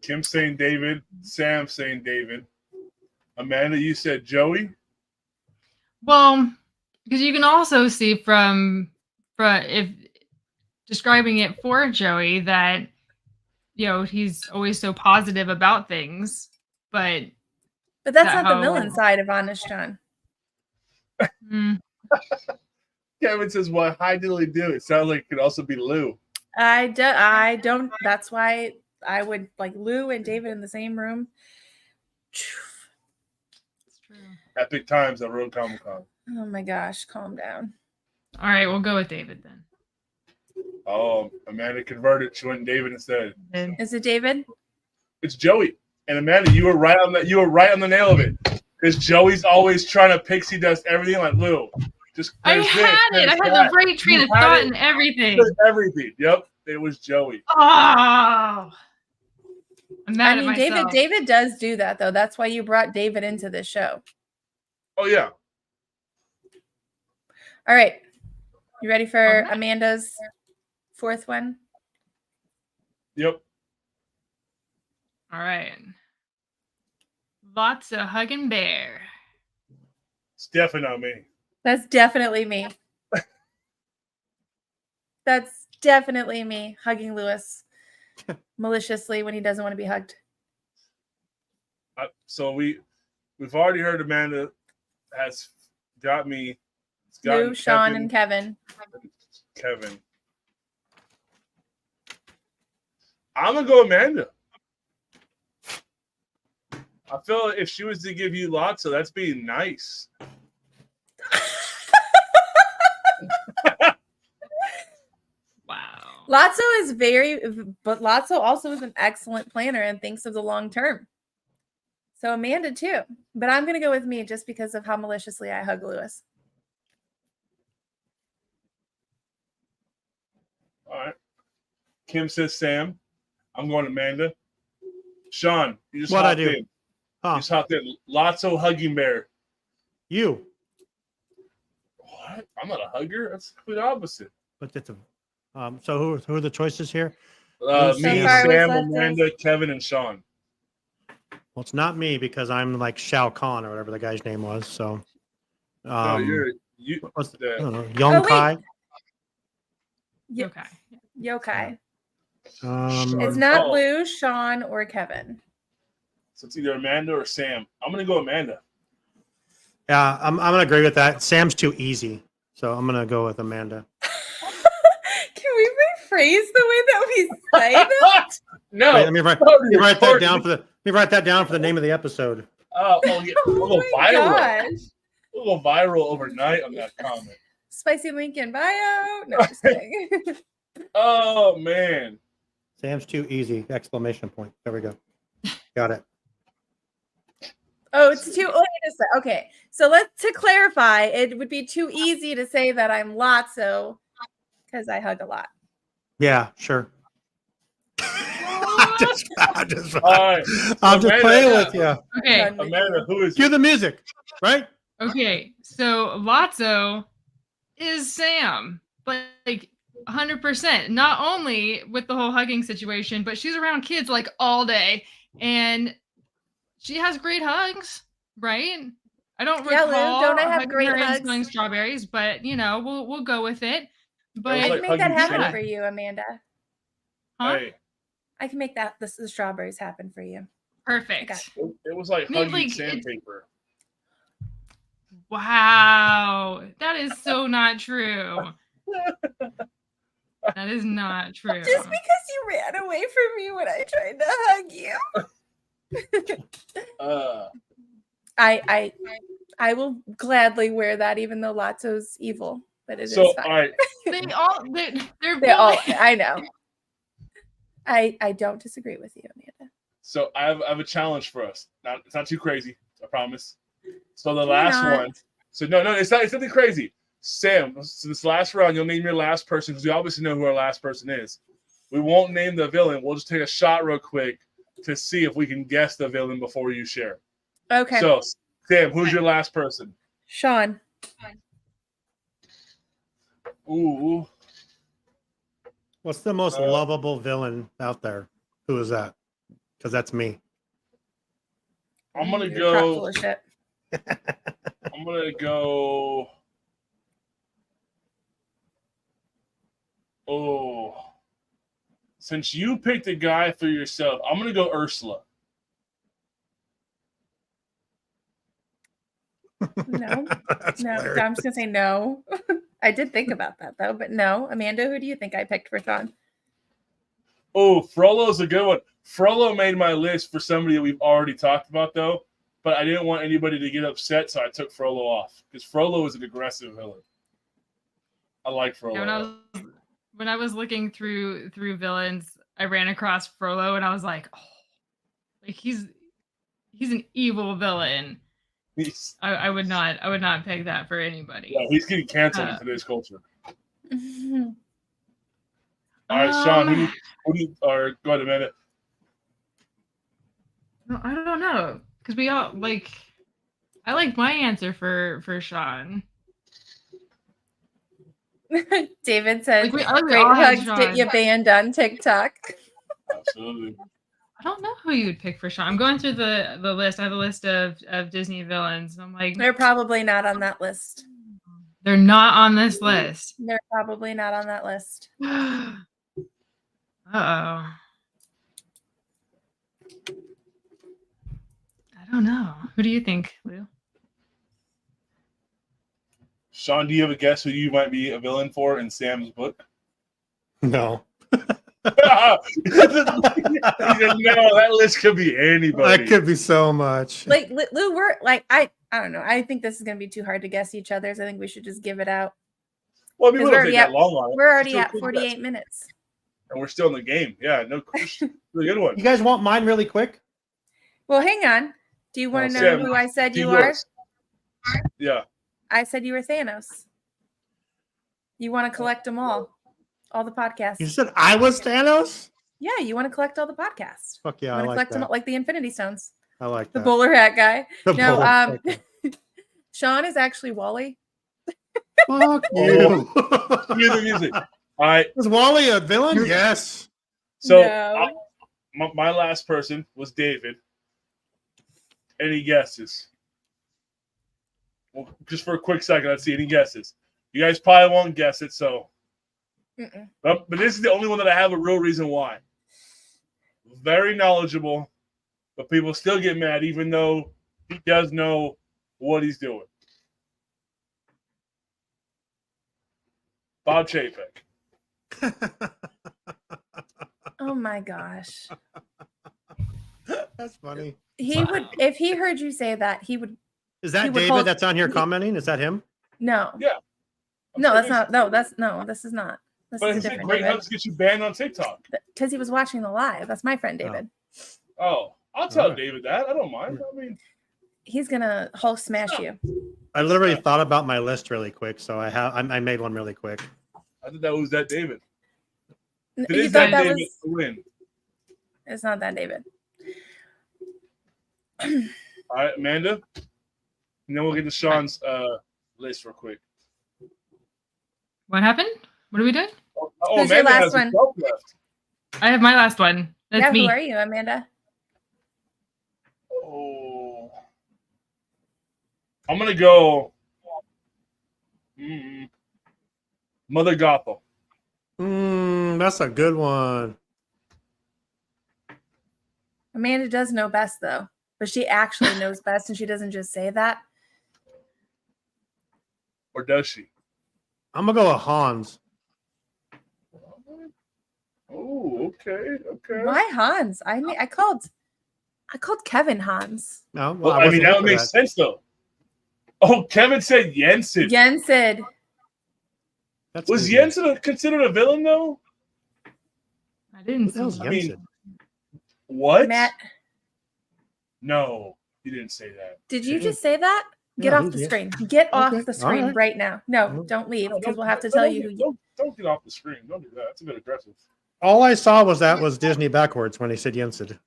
Kim saying David, Sam saying David. Amanda, you said Joey? Well, because you can also see from if describing it for Joey that, you know, he's always so positive about things, but that's not the villain side of Honest John. Kevin says, "Well, hi diddly do." It sounds like it could also be Lou. I don't. That's why I would like Lou and David in the same room. It's true. Epic times at Road Comic Con. Oh my gosh, calm down. All right, we'll go with David then. Oh, Amanda converted. She went David instead. Is it David? It's Joey. And Amanda, you were right on that. You were right on the nail of it. Because Joey's always trying to pixie dust everything like Lou. Just I had it. I had the right train of thought and everything. Everything. Yep. It was Joey. Oh, I'm mad at myself. David does do that though. That's why you brought David into this show. Oh yeah. All right. You ready for Amanda's fourth one? Yep. All right. Lots of hugging bear. It's definitely not me. That's definitely me. That's definitely me hugging Lewis maliciously when he doesn't want to be hugged. So we've already heard Amanda has got me. Lou, Sean, and Kevin. I'm gonna go Amanda. I feel if she was to give you lots of, that's being nice. Wow. Lotso is but Lotso also is an excellent planner and thinks of the long term. So Amanda too. But I'm gonna go with me just because of how maliciously I hug Lewis. All right. Kim says Sam. I'm going Amanda. Sean, you just hopped in. Huh. You just hopped in. Lotso hugging bear. You. What? I'm not a hugger. That's the complete opposite. But it's a, so who are the choices here? Me, Sam, Sam, Amanda, Kevin, and Sean. Well, it's not me because I'm like Shao Kahn or whatever the guy's name was. So, I don't know, Young Kai. Okay. Yokai. Um, It's not Lou, Sean, or Kevin. So it's either Amanda or Sam. I'm gonna go Amanda. Yeah, I'm gonna agree with that. Sam's too easy, so I'm gonna go with Amanda. Can we rephrase the way that we say that? No. Wait, let me write that down for the. Let me write that down for the name of the episode. Oh yeah, we'll go Oh my viral. gosh. We'll go viral overnight on that comment. Spicy link in bio. No, just kidding. Oh man. Sam's too easy! Exclamation point. There we go. Got it. Oh, it's too. Okay, so to clarify, it would be too easy to say that I'm Lotso because I hug a lot. Yeah, sure. I'm just Amanda, playing with you. Okay. Amanda, who is Cue the music, right? Okay. So Lotso is Sam, but like 100%. Not only with the whole hugging situation, but she's around kids like all day, and she has great hugs, right? I don't recall Lou, don't I have hugging great her and hugs? smelling strawberries, but you know, we'll go with it. But I like can make that hugging happen Sam. for you, Amanda. huh? Hey, I can make the strawberries happen for you. Perfect. Okay. it was like I mean, hugging like, sandpaper. Wow. That is so not true. That is not true. Just because you ran away from me when I tried to hug you. I will gladly wear that, even though Lotso's evil. But it is So, fine. all right. They're They all, both- I know. I don't disagree with you, Amanda. So I have a challenge for us. It's not too crazy, I promise. So the Why last not? one. So no, it's not. It's nothing crazy. Sam, so this last round, you'll name your last person because we obviously know who our last person is. We won't name the villain. We'll just take a shot real quick to see if we can guess the villain before you share. Okay. So, Sam, who's your last person? Sean. Ooh, What's the most lovable villain out there? Who is that? Because that's me. I'm gonna You're a crock go. full of shit. I'm gonna go. Oh, since you picked a guy for yourself, I'm gonna go Ursula. No. That's No. hilarious. I'm just gonna say no. I did think about that though, but no. Amanda, who do you think I picked for Sean? Oh, Frollo's a good one. Frollo made my list for somebody that we've already talked about, though. But I didn't want anybody to get upset, so I took Frollo off because Frollo is an aggressive villain. I like Frollo. Yeah, when I was looking through villains, I ran across Frollo and I was like, oh, like he's an evil villain. He's, I would not pick that for anybody. yeah, he's getting canceled in today's culture. Mhm. All right, Sean, who do you, or go ahead, Amanda. No, I don't know because we all like. I like my answer for Sean. David says, Like, we all "Great had hugs Sean. get you banned on TikTok." Absolutely. I don't know who you would pick for Sean. I'm going through the list. I have a list of Disney villains. I'm like, They're probably not on that list. they're not on this list. They're probably not on that list. Uh-oh. I don't know. Who do you think, Lou? Sean, do you have a guess who you might be a villain for in Sam's book? No. He said, no, that list could be anybody. That could be so much. Like Lou, we're like I don't know. I think this is gonna be too hard to guess each other's. I think we should just give it out. Well, I mean, we 'Cause don't take that long on it. We're already Still at cool 48 guess. minutes. And we're still in the game. Yeah, no question. Really good one. You guys want mine really quick? Well, hang on. Do you want to know Sam, who I said do you are? yours. Yeah. I said you were Thanos. You want to collect them all the podcasts. You said I was Thanos? Yeah, you want to collect all the podcasts. Fuck yeah, You I want to like collect them that. all, like the Infinity Stones. I like The that. bowler hat guy. The No, bowler hat. Sean is actually Wally. Fuck Oh. you. Cue the music. All right. Was Wally a villain? Yes. So No. my last person was David. Any guesses? Well, just for a quick second, let's see any guesses. You guys probably won't guess it, so. Mm-mm. But this is the only one that I have a real reason why. Very knowledgeable, but people still get mad even though he does know what he's doing. Bob Chapek. Oh my gosh. That's funny. He would, if he heard you say that, he would. Is He that would David hold- that's on here commenting? Is that him? No. Yeah. I'm No, sure that's it is. not. No, this is not. This But is he said different. great hugs get you banned on TikTok. Because he was watching the live. That's my friend Oh. David. Oh, I'll tell Alright. David that. I don't mind. I mean, He's gonna Hulk smash you. I literally thought about my list really quick, so I made one really quick. I thought that was that David. If it You is thought that that David, was? I win. It's not that David. All right, Amanda. And then we'll get to Sean's list real quick. What happened? What are we doing? Oh, Who's your Amanda last has one? himself left. I have my last one. That's Yeah, me. who are you, Amanda? Oh. I'm going to go Mother Gothel. That's a good one. Amanda does know best though, but she actually knows best, and she doesn't just say that. or does she? I'm gonna go with Hans. Oh, okay. Why Hans? I called Kevin Hans. No, Well, I mean, that would make sense, though. Oh, Kevin said Jensen. Jensen. Was Jensen considered a villain, though? I didn't Who the hell's see. I mean, Jensen? what? Matt, No, he didn't say that. did you just say that? Get Yeah, off who's the Jen- screen. Get off Okay, the screen alright. right now. No, don't leave because we'll have to tell you who you. Don't get off the screen. Don't do that. That's a bit aggressive. All I saw was Disney backwards when he said Jensen.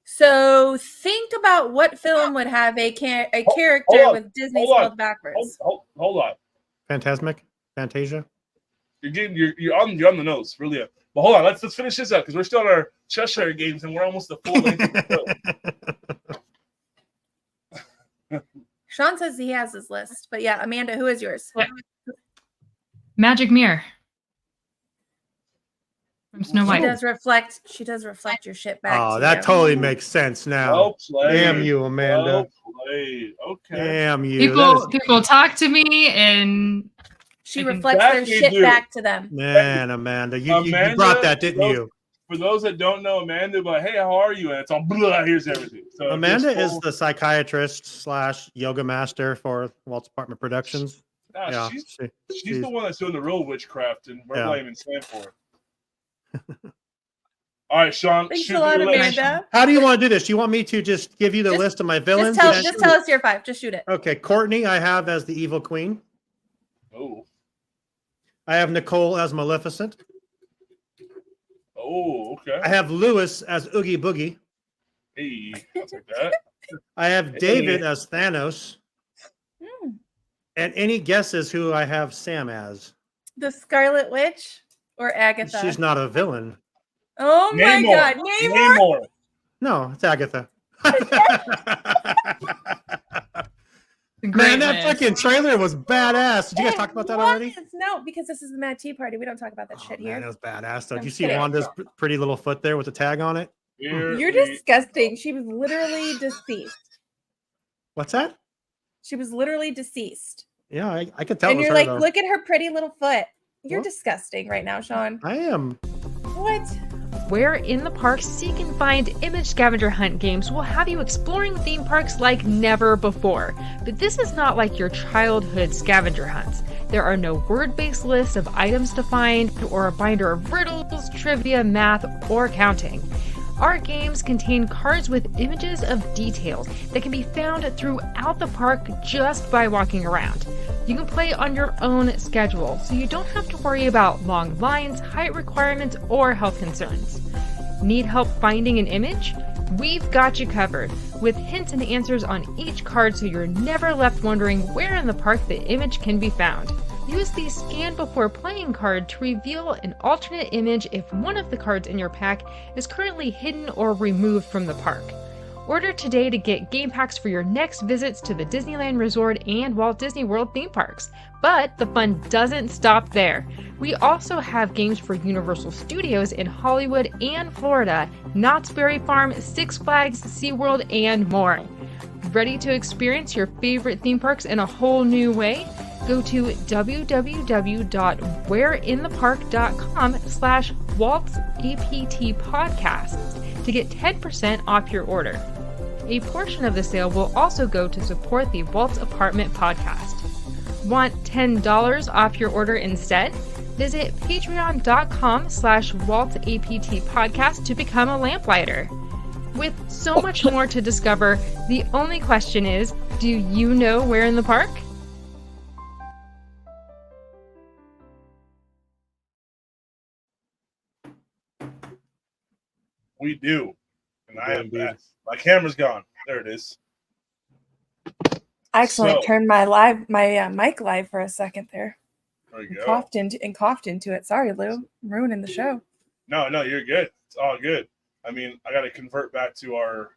So think about what film would have a character hold on, with Disney hold on, spelled backwards. Hold on. Fantasia. You're on the nose, really. But hold on, let's finish this up because we're still on our Cheshire games and we're almost the full length of the film. Sean says he has his list, but yeah, Amanda, who is yours? Magic Mirror. From Snow She White. does reflect. She does reflect your shit back. Oh, to that you. totally makes sense now. Well played. Damn you, Amanda. Well played. Okay. Damn you. People talk to me and She I can- reflects That their you shit do. back to them. Man, Amanda, you Amanda, brought that, didn't those- you? For those that don't know Amanda, but hey, how are you? And it's all blah, here's everything. So Amanda just is full- the psychiatrist / yoga master for Walt's Apartment Productions. Nah, Yeah, she's the one that's doing the real witchcraft, and we're Yeah. blaming Sam for it. All right, Sean. Thanks shoot a lot, your list. Amanda. How do you want to do this? Do you want me to just give you the Just- list of my villains? Just tell us your 5. Just shoot it. Okay, Courtney, I have as the evil queen. Oh, I have Nicole as Maleficent. okay. I have Lewis as Oogie Boogie. Hey, I'll take that. I have David as Thanos. Hmm. And any guesses who I have Sam as? The Scarlet Witch or Agatha? She's not a villain. Oh my Namor. God, Namor! Namor. No, it's Agatha. Great Man, that list. fucking trailer was badass. Did you guys It talk about that was. already? No, because this is the Mad Tea Party. We don't talk about that shit Man, here. that was badass. Though. I'm Did you see kidding. Wanda's pretty little foot there with the tag on it? Here You're we- disgusting. She was literally deceased. What's that? She was literally deceased. Yeah, I could tell. And it was you're her, like, though. look at her pretty little foot. You're What? disgusting right now, Sean. I am. What? Where in the Park Seek and Find Image Scavenger Hunt games will have you exploring theme parks like never before. But this is not like your childhood scavenger hunts. There are no word-based lists of items to find or a binder of riddles, trivia, math, or counting. Our games contain cards with images of details that can be found throughout the park just by walking around. You can play on your own schedule, so you don't have to worry about long lines, height requirements, or health concerns. Need help finding an image? We've got you covered, with hints and answers on each card so you're never left wondering where in the park the image can be found. Use the Scan Before Playing card to reveal an alternate image if one of the cards in your pack is currently hidden or removed from the park. Order today to get game packs for your next visits to the Disneyland Resort and Walt Disney World theme parks. But the fun doesn't stop there. We also have games for Universal Studios in Hollywood and Florida, Knott's Berry Farm, Six Flags, SeaWorld, and more. Ready to experience your favorite theme parks in a whole new way? Go to www.whereinthepark.com/WaltzAPT to get 10% off your order. A portion of the sale will also go to support the Walt's Apartment podcast. Want $10 off your order instead? Visit patreon.com/WaltzAPT podcast to become a lamplighter. With so much more to discover, the only question is, do you know where in the park? We do. And I am back. My camera's gone. There it is. I accidentally So- turned my mic live for a second there. There you And go. coughed into it. Sorry, Lou. I'm ruining the show. No, you're good. It's all good. I mean, I got to convert back to our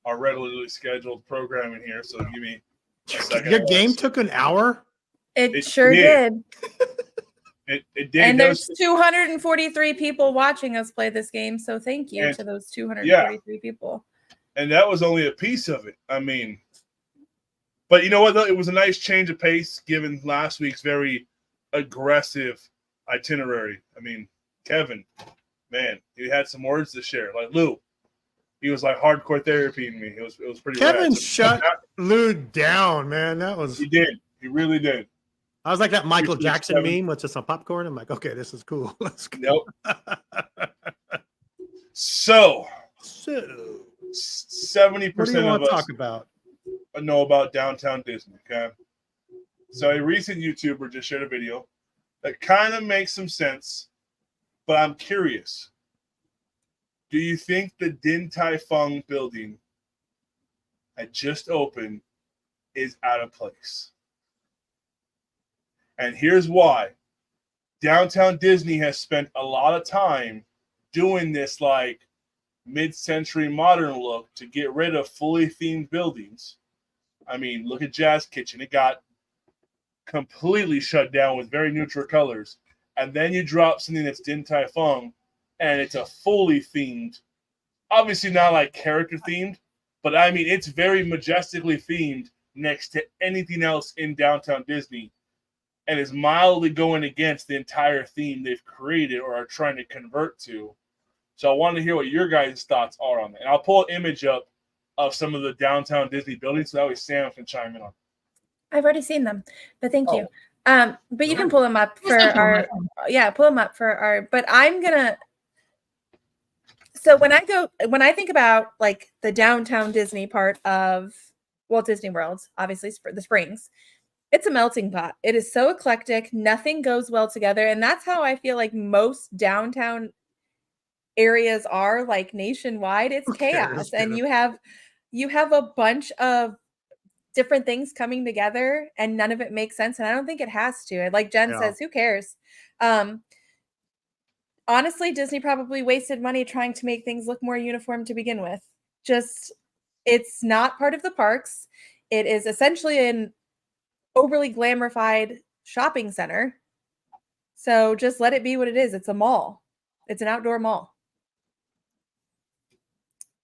regularly scheduled programming here. So give me a second. Your game took an hour? It It sure did. did. It did. And That there's was- 243 people watching us play this game. So thank you And- to those 243 people. and that was only a piece of it. I mean, But you know what, though? It was a nice change of pace given last week's very aggressive itinerary. I mean, Kevin, man, he had some words to share. Like Lou, he was like hardcore therapying me. It was pretty Kevin rad. shut Lou down, man. That was He did. He really did. I was like that Michael Appreciate Jackson Kevin. meme with just some popcorn. I'm like, okay, this is cool. Let's go. Nope. So, So, 70% what do you of want to us talk about? know about Downtown Disney, okay? So a recent YouTuber just shared a video that kind of makes some sense, but I'm curious. Do you think the Din Tai Fung building that just opened is out of place? And here's why. Downtown Disney has spent a lot of time doing this like mid-century modern look to get rid of fully themed buildings. I mean, look at Jazz Kitchen. It got completely shut down with very neutral colors. And then you drop something that's Din Tai Fung, and it's a fully themed, obviously not like character themed, but I mean, it's very majestically themed next to anything else in Downtown Disney, and is mildly going against the entire theme they've created or are trying to convert to. So I wanted to hear what your guys' thoughts are on that. And I'll pull an image up of some of the Downtown Disney buildings so that way Sam can chime in on it. I've already seen them, but thank you. Oh. But you can pull them up for our, pull them up for our, but I'm gonna, so when I think about like the Downtown Disney part of Walt Disney World, obviously the Springs, it's a melting pot. It is so eclectic. Nothing goes well together. And that's how I feel like most downtown areas are, like nationwide. It's chaos. And you have a bunch of different things coming together and none of it makes sense. And I don't think it has to. Like Jen says, who cares? Honestly, Disney probably wasted money trying to make things look more uniform to begin with. Just, it's not part of the parks. It is essentially an overly glamorified shopping center. So just let it be what it is. It's a mall. It's an outdoor mall.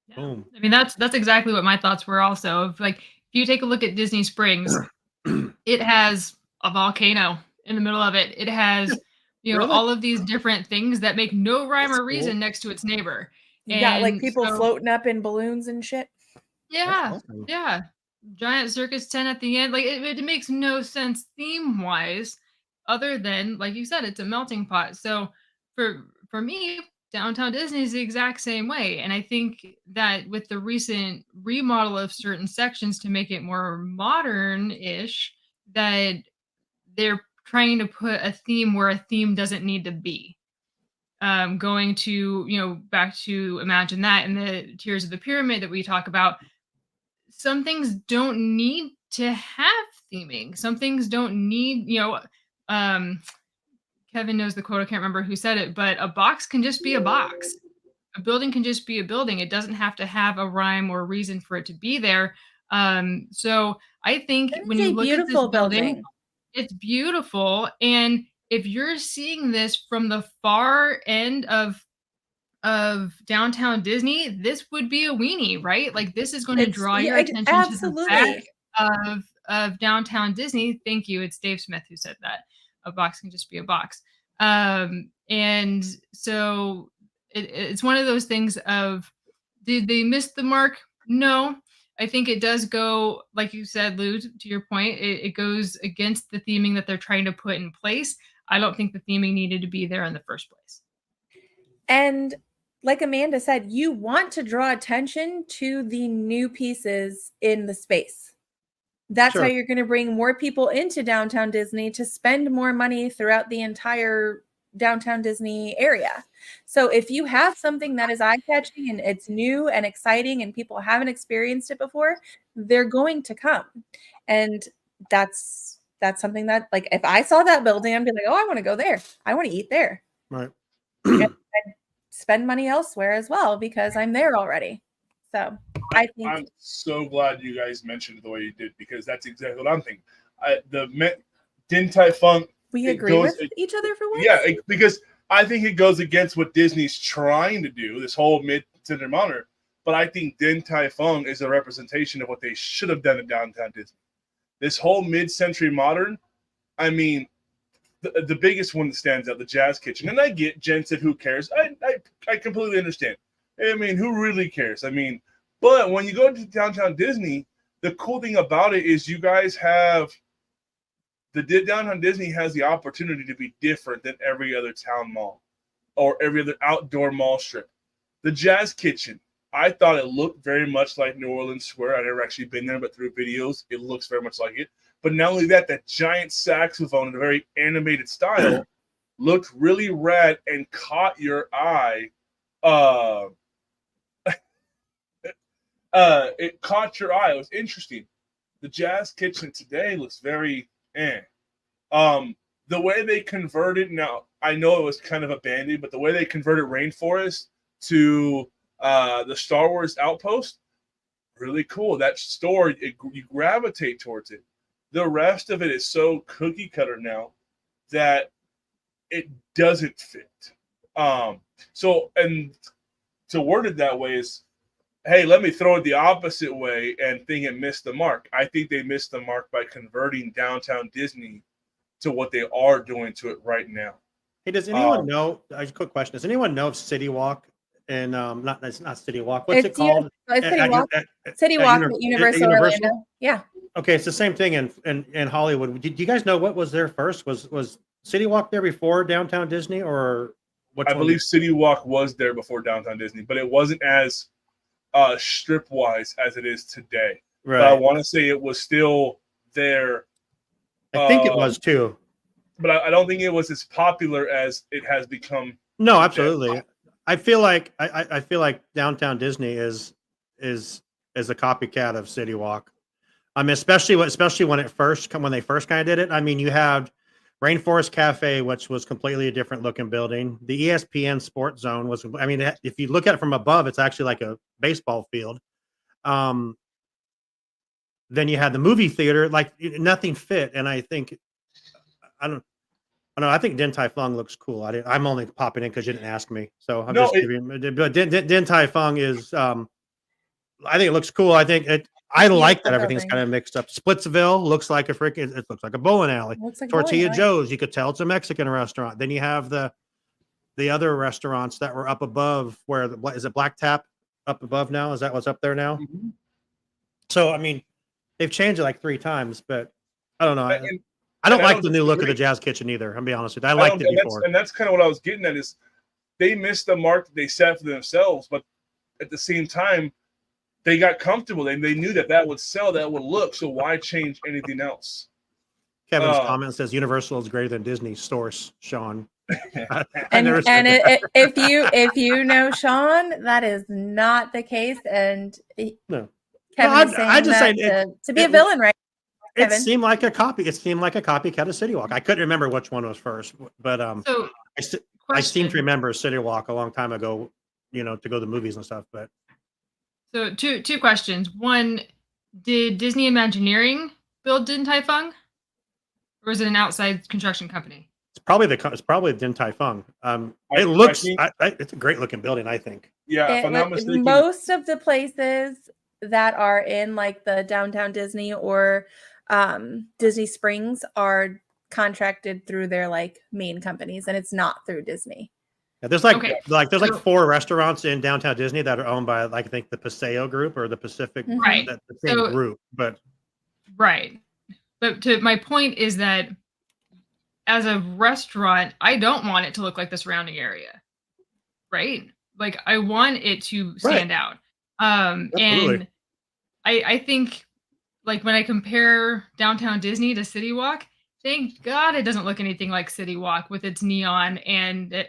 Yeah. Boom. I mean, that's exactly what my thoughts were also. Of like, if you take a look at Disney Springs, it has a volcano in the middle of it. It has, you know, Really? all of these different things that make no rhyme That's or reason cool. next to its neighbor. You got like And people so- floating up in balloons and shit. Yeah, That's awesome. yeah. Giant circus tent at the end. Like it makes no sense theme wise, other than like you said, it's a melting pot. So for me, Downtown Disney is the exact same way. And I think that with the recent remodel of certain sections to make it more modern-ish, that they're trying to put a theme where a theme doesn't need to be. Going to, you know, back to Imagine That and the Tiers of the Pyramid that we talk about, some things don't need to have theming. Some things don't need, you know, Kevin knows the quote. I can't remember who said it, but a box can just be a box. A building can just be a building. It doesn't have to have a rhyme or reason for it to be there. So I think when you look at this building, it's beautiful. And if you're seeing this from the far end of Downtown Disney, this would be a weenie, right? Like this is going to draw your attention to the back of Downtown Disney. Thank you. It's Dave Smith who said that. A box can just be a box. And so it's one of those things of, did they miss the mark? No. I think it does go, like you said, Lou, to your point, it goes against the theming that they're trying to put in place. I don't think the theming needed to be there in the first place. And like Amanda said, you want to draw attention to the new pieces in the space. That's how you're going to bring more people into Downtown Disney to spend more money throughout the entire Downtown Disney area. So if you have something that is eye-catching and it's new and exciting and people haven't experienced it before, they're going to come. And that's something that, like, if I saw that building, I'd be like, oh, I want to go there. I want to eat there. Right. And I'd spend money elsewhere as well because I'm there already. So I think I'm so glad you guys mentioned it the way you did, because that's exactly what I'm thinking. Din Tai Fung. we agree with each other for once. Yeah, because I think it goes against what Disney's trying to do, this whole mid-century modern. But I think Din Tai Fung is a representation of what they should have done in Downtown Disney. This whole mid-century modern, I mean, the biggest one that stands out, the Jazz Kitchen. And I get, Jen said, who cares? I completely understand. I mean, who really cares? I mean, but when you go to Downtown Disney, the cool thing about it is you guys have the Downtown Disney has the opportunity to be different than every other town mall or every other outdoor mall strip. The Jazz Kitchen, I thought it looked very much like New Orleans Square. I've never actually been there, but through videos, it looks very much like it. But not only that, that giant saxophone in a very animated style looked really rad and caught your eye. It caught your eye. It was interesting. The Jazz Kitchen today looks very The way they converted, now I know it was kind of abandoned, but the way they converted Rainforest to the Star Wars Outpost, really cool. That store, you gravitate towards it. The rest of it is so cookie cutter now that it doesn't fit. So, and to word it that way is, hey, let me throw it the opposite way and think it missed the mark. I think they missed the mark by converting Downtown Disney to what they are doing to it right now. Hey, does anyone know? A quick question: does anyone know of City Walk? And it's not City Walk. What's it called? City Walk at Universal Orlando. Yeah. Okay, it's the same thing in Hollywood. Do you guys know what was there first? Was City Walk there before Downtown Disney, or what? I believe City Walk was there before Downtown Disney, but it wasn't as strip wise as it is today. Right. But I want to say it was still there. I think it was too, but I don't think it was as popular as it has become. No, absolutely. I feel like I feel like Downtown Disney is a copycat of City Walk. I mean, especially when they first kind of did it. I mean, you had Rainforest Cafe, which was completely a different looking building. The ESPN Sports Zone was. I mean, if you look at it from above, it's actually like a baseball field. Then you had the movie theater, like nothing fit, and I think I don't know. I think Din Tai Fung looks cool. I'm only popping in because you didn't ask me, so I'm just giving. But Din Tai Fung is. I think it looks cool. I think it. I like that everything's kind of mixed up. Splitsville looks like a freaking. It looks like a bowling alley. Tortilla Joe's. You could tell it's a Mexican restaurant. Then you have the other restaurants that were up above. Where is it? Black Tap up above now? Is that what's up there now? Mm-hmm. So I mean, they've changed it like 3 times, but I don't know. I don't like the new look of the Jazz Kitchen either. I'll be honest with you. I liked it before. And that's kind of what I was getting at is they missed the mark that they set for themselves, but at the same time, they got comfortable. They knew that would sell, that would look. So why change anything else? Kevin's comment says Universal is greater than Disney. Source, Sean. If you know Sean, that is not the case. And no. Kevin's saying to be a villain, right? It seemed like a copy. It seemed like a copycat of City Walk. I couldn't remember which one was first, but I seem to remember City Walk a long time ago. To go to the movies and stuff. But so two questions. One, did Disney Imagineering build Din Tai Fung, or is it an outside construction company? It's probably Din Tai Fung. It's a great looking building. I think. Yeah, if I'm not mistaken, most of the places that are in like the Downtown Disney or Disney Springs are contracted through their like main companies, and it's not through Disney. Yeah, there's like 4 restaurants in Downtown Disney that are owned by I think the Paseo Group or the Pacific, right? The same group, but right. But my point is that as a restaurant, I don't want it to look like the surrounding area, right? Like I want it to stand out. And I think like when I compare Downtown Disney to City Walk, thank God it doesn't look anything like City Walk with its neon and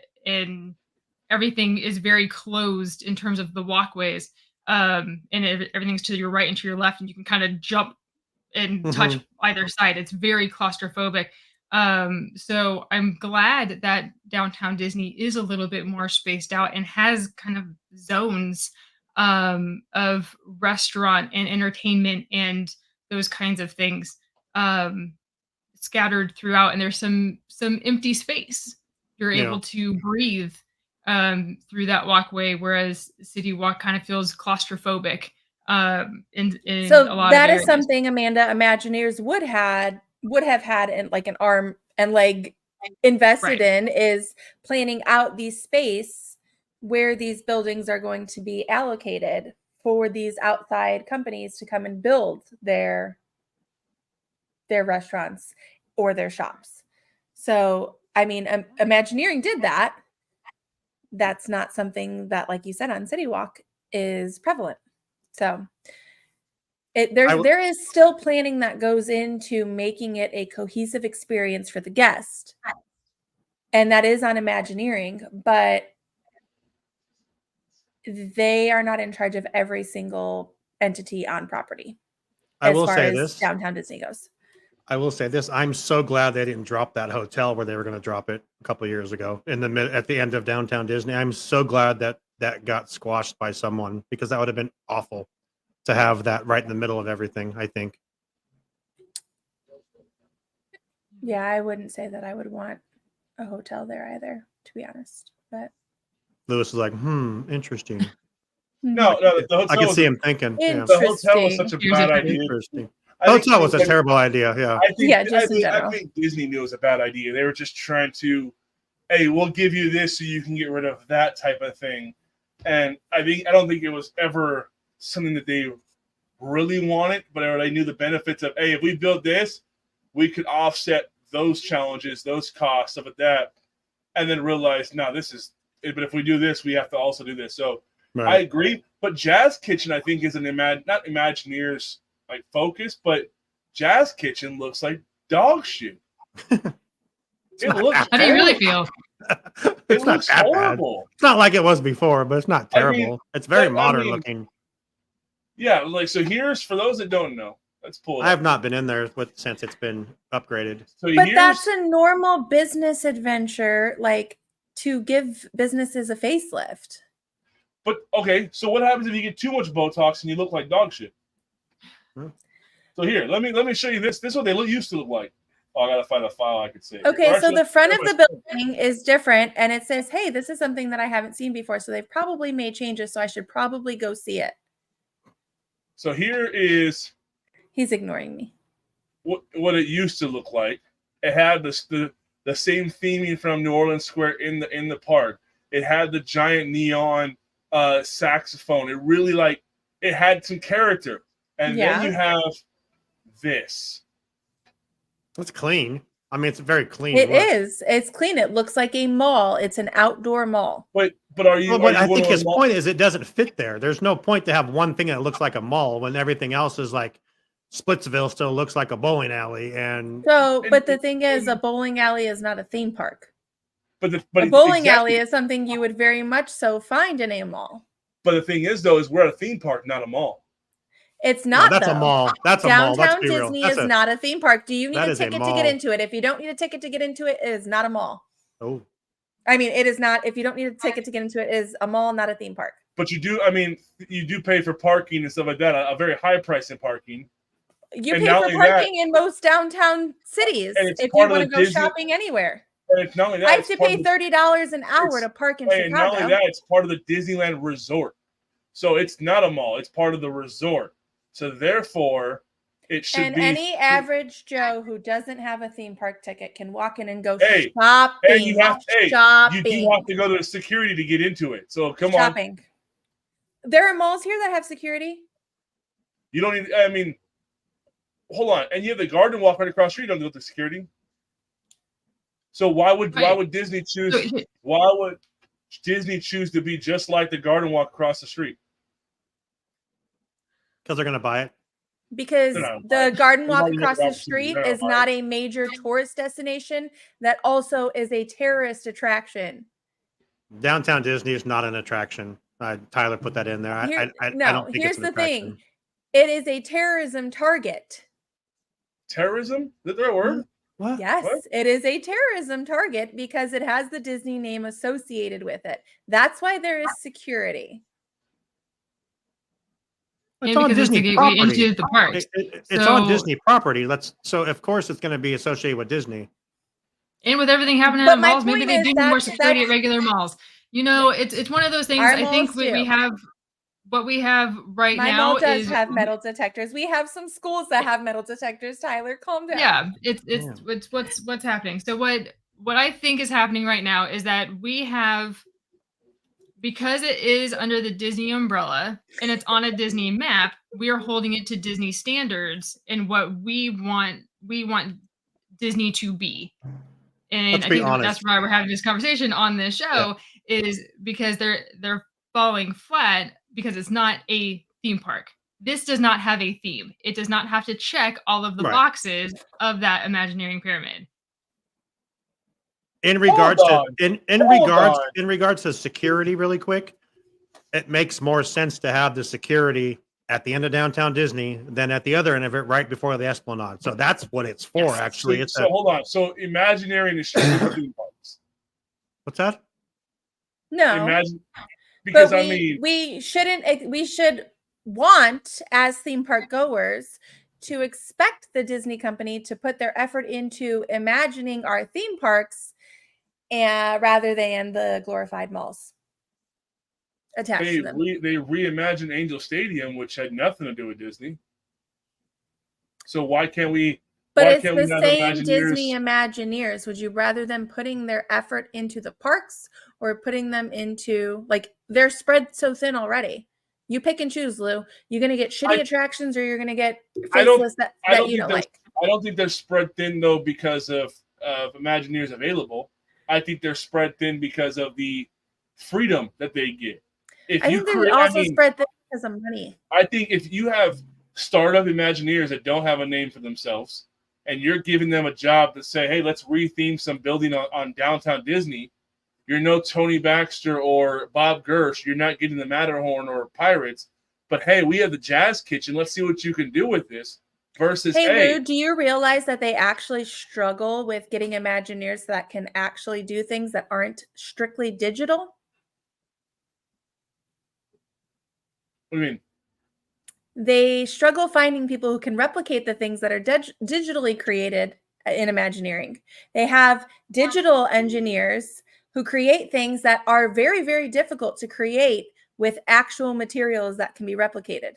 everything is very closed in terms of the walkways. And everything's to your right and to your left, and you can kind of jump and touch either side. It's very claustrophobic. So I'm glad that Downtown Disney is a little bit more spaced out and has kind of zones of restaurant and entertainment and those kinds of things scattered throughout, and there's some empty space. You're able to breathe through that walkway, whereas City Walk kind of feels claustrophobic in So a lot that of is areas. something, Amanda, Imagineers would have had in like an arm and leg invested Right. in, is planning out the space where these buildings are going to be allocated for these outside companies to come and build their restaurants or their shops. So, I mean, Imagineering did that. That's not something that, like you said, on City Walk is prevalent. So there is still planning that goes into making it a cohesive experience for the guest. And that is on Imagineering, but they are not in charge of every single entity on property. I as will far say as this. Downtown Disney goes. I will say this. I'm so glad they didn't drop that hotel where they were going to drop it a couple of years ago at the end of Downtown Disney. I'm so glad that got squashed by someone, because that would have been awful to have that right in the middle of everything, I think. Yeah, I wouldn't say that I would want a hotel there either, to be honest. But Lewis is like, interesting. No, the hotel I can was see him thinking. Yeah. the hotel was such a Here's bad a- idea. Interesting. I think- Hotel was a terrible idea. Yeah. Yeah, I think Disney knew it was a bad idea. They were just trying to, hey, we'll give you this so you can get rid of that type of thing. And I don't think it was ever something that they really wanted, but they knew the benefits of, hey, if we build this, we could offset those challenges, those costs of that, and then realize, no, this is. But if we do this, we have to also do this. So Right. I agree. But Jazz Kitchen, I think, is not Imagineers like focus, but Jazz Kitchen looks like dog shit. It looks. How do you really feel? It It's not looks that bad. horrible. It's not like it was before, but it's not I mean, terrible. It's very I modern mean, looking. Yeah, like so. Here's for those that don't know. Let's pull it. I have up. not been in there since it's been upgraded. So But here's, that's a normal business adventure, like to give businesses a facelift. But okay, so what happens if you get too much Botox and you look like dog shit? Hmm. So here, let me show you this. This is what they used to look like. Oh, I gotta find a file I could save. Okay, Or so actually, the front of the everybody's- building is different, and it says, "Hey, this is something that I haven't seen before." So they've probably made changes. So I should probably go see it. So here is He's ignoring me. what it used to look like. It had the same theming from New Orleans Square in the park. It had the giant neon saxophone. It really it had some character. And then you have this. It's clean. I mean, it's very clean. It look. is. It's clean. It looks like a mall. It's an outdoor mall. But are you? Well, but are I you think one of his those- point is it doesn't fit there. There's no point to have one thing that looks like a mall when everything else is like Splitsville still looks like a bowling alley. And So, but the and- thing is, a bowling alley is not a theme park. But A bowling exactly. alley is something you would very much so find in a mall. But the thing is, though, is we're at a theme park, not a mall. It's no, not. that's though. a mall. That's a mall. Downtown Let's be real. Disney That's is not a theme park. Do you need that a is a ticket to get mall. into it? If you don't need a ticket to get into it, it is not a mall. Oh, I mean, it is not. If you don't need a ticket to get into it, it is a mall, not a theme park. But you do. I mean, you do pay for parking and stuff like that. A very high price in parking. You And pay not for only that- parking in most downtown cities And it's if you part of want to the go Disney- shopping anywhere. And it's not only that. I have it's to part pay of the- $30 an hour it's- to park in And not only Chicago. that, it's part of the Disneyland Resort. So it's not a mall. It's part of the resort. So therefore, it should And be. any average Joe who doesn't have a theme park ticket can walk in and go Hey, shopping. And you have to. shopping. You do have to go to security to get into it. So come on. shopping. There are malls here that have security. You don't need. I mean, hold on. And you have the Garden Walk right across the street. You don't go to security. So why would Right. Disney choose? So, Why would Disney choose to be just like the Garden Walk across the street? because they're going to buy it. Because They're not the buying- garden they're walk not even across the buying- street they're not is buying. not a major tourist destination that also is a terrorist attraction. Downtown Disney is not an attraction. Tyler put that in there. I No, don't think here's it's an the thing. attraction. It is a terrorism target. Terrorism? Is that the right word? What? Yes, What? it is a terrorism target because it has the Disney name associated with it. That's why there is security. It's and on because it's Disney the gateway property. into the park. It's on So- Disney property. So of course it's going to be associated with Disney. And with everything happening But at my malls, maybe point they is do need more that's- security at that's- regular malls. You know, it's one of those things. Our I think malls we do. have what we have right My now mall does is have metal detectors. We have some schools that have metal detectors. Tyler, calm down. yeah, it's what's happening. So what I think is happening right now is that we have, because it is under the Disney umbrella and it's on a Disney map, we are holding it to Disney standards and what we want Disney to be. And Let's I be think honest. that's why we're having this conversation on this show, is because they're falling flat because it's not a theme park. This does not have a theme. It does not have to check all of the Right. boxes of that Imagineering pyramid. In regards to on. in regards to security, really quick, it makes more sense to have the security at the end of downtown Disney than at the other end of it, right before the Esplanade. So that's what it's for. Yes. Actually, So, it's so hold on. So Imagineering is strictly for theme parks. what's that? No. Imagine, because But I mean, we should want, as theme park goers, to expect the Disney company to put their effort into imagining our theme parks rather than the glorified malls attached they to them. they reimagined Angel Stadium, which had nothing to do with Disney. So why can't we? But why it's can't we the have same Imagineers? Disney Imagineers. Would you rather them putting their effort into the parks or putting them into, like, they're spread so thin already? You pick and choose, Lou. You're going to get shitty attractions or you're going to get I don't- faceless that I don't you think don't like. I don't think they're spread thin though because of Imagineers available. I think they're spread thin because of the freedom that they get. If I you think they're create, also I mean, spread thin because of money. I think if you have startup Imagineers that don't have a name for themselves, and you're giving them a job to say, "Hey, let's retheme some building on downtown Disney," you're no Tony Baxter or Bob Gersh. You're not getting the Matterhorn or Pirates. But hey, we have the Jazz Kitchen. Let's see what you can do with this. Versus, Hey, Lou, do you realize that they actually struggle with getting Imagineers that can actually do things that aren't strictly digital? what do you mean? They struggle finding people who can replicate the things that are digitally created in Imagineering. They have digital engineers who create things that are very, very difficult to create with actual materials that can be replicated.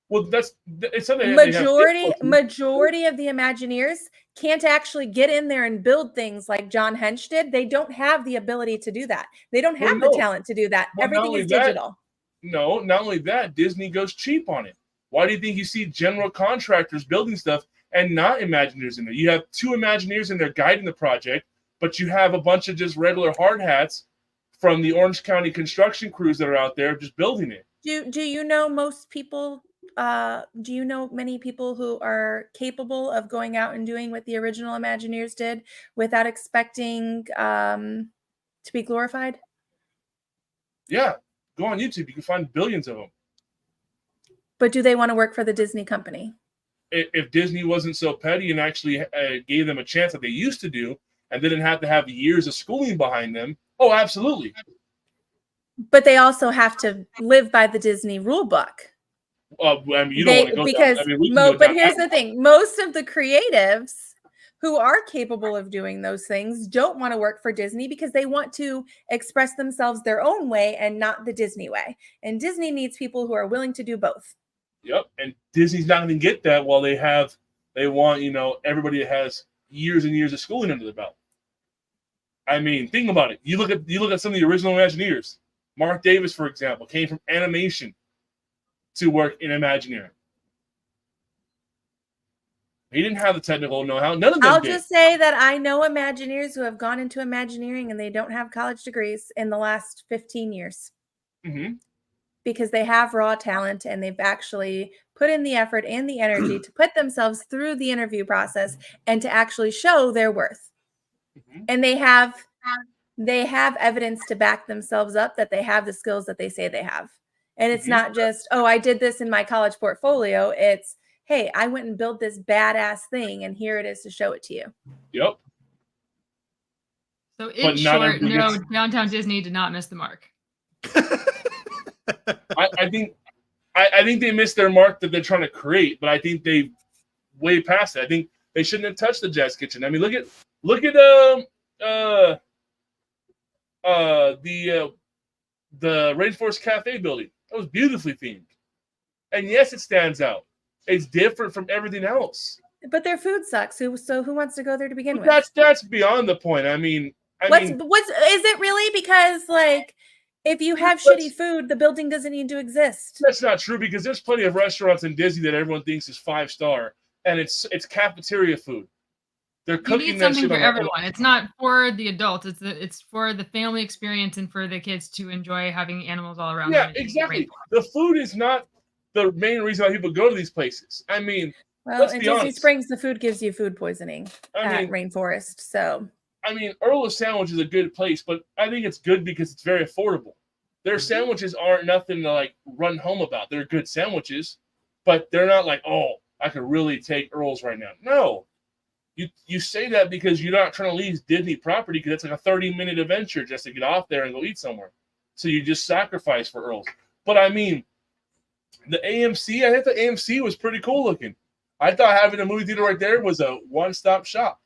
Well, it's something. They have Majority of the Imagineers can't actually get in there and build things like John Hench did. They don't have the ability to do that. They don't have the talent to do that. Well, Everything is digital. No, not only that, Disney goes cheap on it. Why do you think you see general contractors building stuff and not Imagineers in there? You have 2 Imagineers in there guiding the project, but you have a bunch of just regular hard hats from the Orange County construction crews that are out there just building it. Do you know most people? Do you know many people who are capable of going out and doing what the original Imagineers did without expecting to be glorified? Yeah, go on YouTube. You can find billions of them. But do they want to work for the Disney company? If Disney wasn't so petty and actually gave them a chance that they used to do and didn't have to have years of schooling behind them, oh, absolutely. But they also have to live by the Disney rule book. I mean, you don't want to go because down. I mean, we can go but down. here's the thing: most of the creatives who are capable of doing those things don't want to work for Disney because they want to express themselves their own way and not the Disney way. And Disney needs people who are willing to do both. Yep, and Disney's not going to get that while they want, everybody that has years and years of schooling under the belt. I mean, think about it. You look at some of the original Imagineers. Mark Davis, for example, came from animation to work in Imagineering. He didn't have the technical know-how. None of them I'll did. just say that I know Imagineers who have gone into Imagineering and they don't have college degrees in the last 15 years. Mm-hmm. Because they have raw talent and they've actually put in the effort and the energy to put themselves through the interview process and to actually show their worth. Mm-hmm. And they have evidence to back themselves up that they have the skills that they say they have. And it's not just, oh, I did this in my college portfolio. It's, hey, I went and built this badass thing and here it is to show it to you. Yep. So in short, no, Downtown Disney did not miss the mark. I think they missed their mark that they're trying to create, but I think they way past it. I think they shouldn't have touched the Jazz Kitchen. I mean, look at the Rainforest Cafe building. It was beautifully themed. And yes, it stands out. It's different from everything else. But their food sucks. So who wants to go there to begin But with? that's beyond the point. I mean, What's is it really? Because like, if you have shitty food, the building doesn't need to exist. that's not true because there's plenty of restaurants in Disney that everyone thinks is 5-star, and it's cafeteria food. They're You cooking need that something shit for on everyone. It's not for the adults. It's for the family experience and for the kids to enjoy having animals all around Yeah, them. and eating exactly. rainforest. The food is not the main reason why people go to these places. I mean, Well, let's in be Disney honest. Springs, the food gives you food poisoning I at mean, Rainforest. So Earl's Sandwich is a good place, but I think it's good because it's very affordable. Their sandwiches aren't nothing to like run home about. They're good sandwiches, but they're not like, oh, I could really take Earl's right now. No. You say that because you're not trying to leave Disney property because it's like a 30-minute adventure just to get off there and go eat somewhere. So you just sacrifice for Earl's. But I mean, the AMC, I think the AMC was pretty cool looking. I thought having a movie theater right there was a one-stop shop.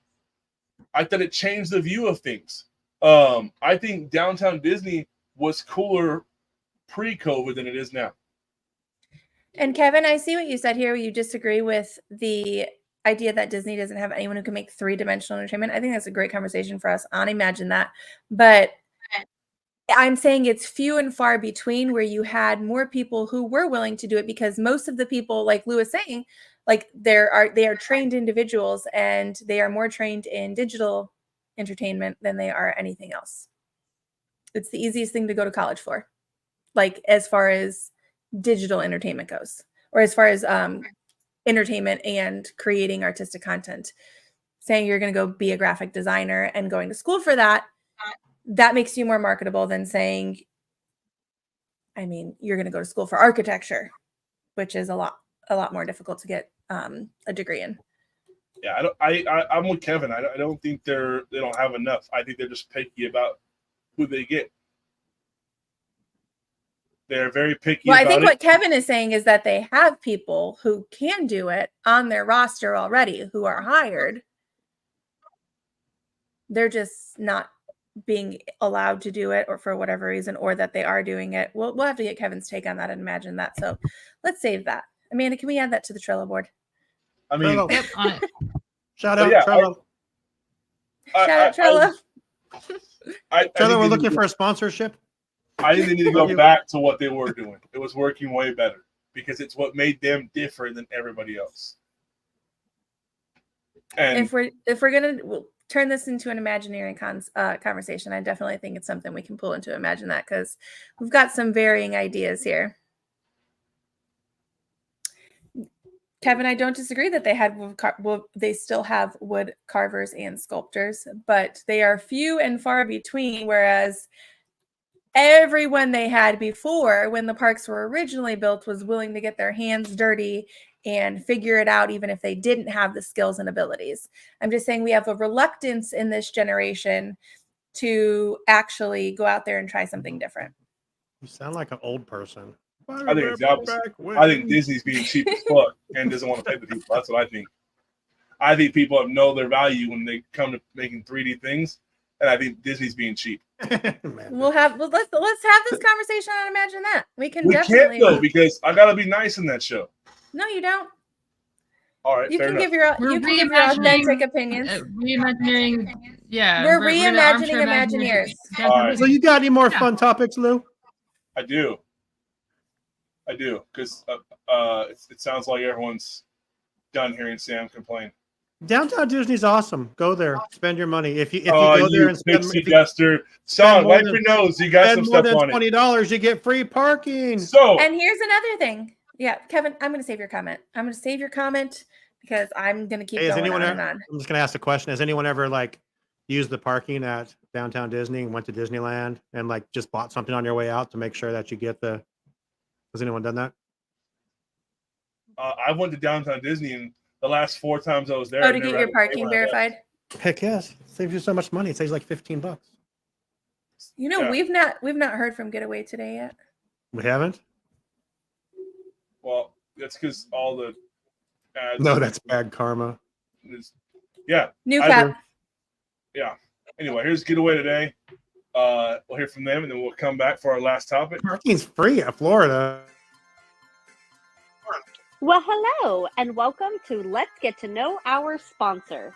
I thought it changed the view of things. I think Downtown Disney was cooler pre-COVID than it is now. And Kevin, I see what you said here. You disagree with the idea that Disney doesn't have anyone who can make 3-dimensional entertainment. I think that's a great conversation for us on Imagine That. But I'm saying it's few and far between where you had more people who were willing to do it, because most of the people, like Lou was saying, like they are trained individuals and they are more trained in digital entertainment than they are anything else. It's the easiest thing to go to college for, like as far as digital entertainment goes, or as far as entertainment and creating artistic content. Saying you're going to go be a graphic designer and going to school for that makes you more marketable than saying, I mean, you're going to go to school for architecture, which is a lot more difficult to get a degree in. Yeah, I'm with Kevin. I don't think they don't have enough. I think they're just picky about who they get. They're very picky. Well, about I think it. what Kevin is saying is that they have people who can do it on their roster already, who are hired. They're just not being allowed to do it, or for whatever reason, or that they are doing it. We'll have to get Kevin's take on that and Imagine That. So let's save that. Amanda, can we add that to the Trello board? I mean, Trello. Yep, on it. Shout out, yeah, Trello. Shout out Trello. I Trello, think we're they looking need for a sponsorship. I think they need to go back to what they were doing. It was working way better because it's what made them different than everybody else. And If we're gonna turn this into an Imagineering conversation, I definitely think it's something we can pull into Imagine That, because we've got some varying ideas here. Kevin, I don't disagree that they had they still have wood carvers and sculptors, but they are few and far between. Whereas everyone they had before, when the parks were originally built, was willing to get their hands dirty and figure it out, even if they didn't have the skills and abilities. I'm just saying we have a reluctance in this generation to actually go out there and try something different. You sound like an old person. I think it's the opposite. I think Disney's being cheap as fuck and doesn't want to pay the people. That's what I think. I think people know their value when they come to making 3D things, and I think Disney's being cheap. Let's have this conversation on Imagine That. We We definitely. can't though because I gotta be nice in that show. No, you don't. All right, You fair can enough. give your We're authentic opinions. Reimagining, yeah. We're gonna reimagining armchair Imagineers. All right. So you got any more Yeah. fun topics, Lou? I do, because it sounds like everyone's done hearing Sam complain. Downtown Disney's awesome. Go there, spend your money. If you Oh, go there you and spend, pixie if you duster! Sean, spend more wipe than- your nose. You got some spend more stuff than on it. $20, you get free parking. So And here's another thing. Yeah, Kevin, I'm going to save your comment. I'm going to save your comment because I'm going to keep Hey, has going anyone on ever, and on. I'm just gonna ask a question. Has anyone ever like used the parking at Downtown Disney and went to Disneyland and like just bought something on your way out to make sure that you get the? Has anyone done that? I went to Downtown Disney, and the last 4 times I was there, Oh, I to never get had your to pay parking when I left. verified. Heck yes, saves you so much money. It saves like $15. You know, Yeah. we've not heard from Getaway today yet. We haven't. Well, that's because all the ads. No, that's bad karma. Yeah. New I cap. Anyway, here's Getaway today. We'll hear from them, and then we'll come back for our last topic. Parking's free at Florida. Well, hello, and welcome to Let's Get to Know Our Sponsor.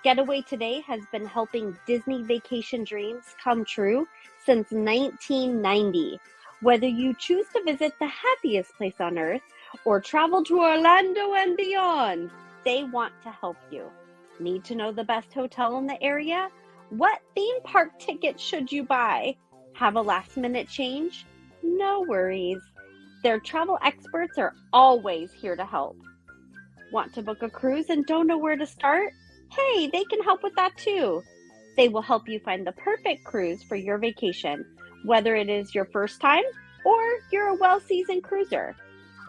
Getaway Today has been helping Disney vacation dreams come true since 1990. Whether you choose to visit the happiest place on earth or travel to Orlando and beyond, they want to help you. Need to know the best hotel in the area? What theme park ticket should you buy? Have a last-minute change? No worries. Their travel experts are always here to help. Want to book a cruise and don't know where to start? Hey, they can help with that too. They will help you find the perfect cruise for your vacation, whether it is your first time or you're a well-seasoned cruiser.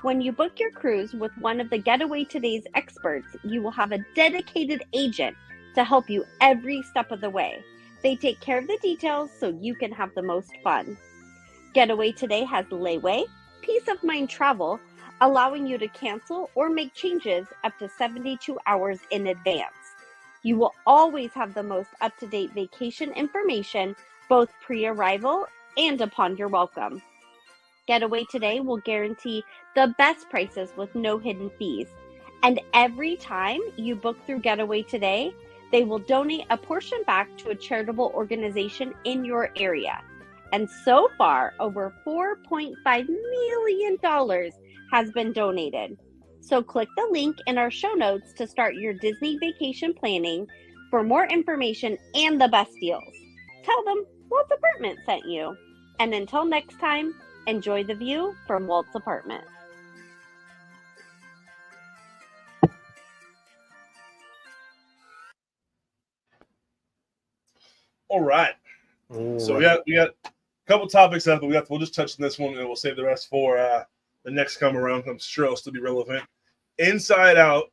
When you book your cruise with one of the Getaway Today's experts, you will have a dedicated agent to help you every step of the way. They take care of the details so you can have the most fun. Getaway Today has layaway, peace of mind travel, allowing you to cancel or make changes up to 72 hours in advance. You will always have the most up-to-date vacation information, both pre-arrival and upon your welcome. Getaway Today will guarantee the best prices with no hidden fees. And every time you book through Getaway Today, they will donate a portion back to a charitable organization in your area. And so far, over $4.5 million has been donated. So click the link in our show notes to start your Disney vacation planning for more information and the best deals. Tell them Walt's Apartment sent you. And until next time, enjoy the view from Walt's Apartment. All right. So we got a couple topics up, but we'll just touch on this one, and we'll save the rest for the next come around. I'm sure it'll still be relevant. Inside Out,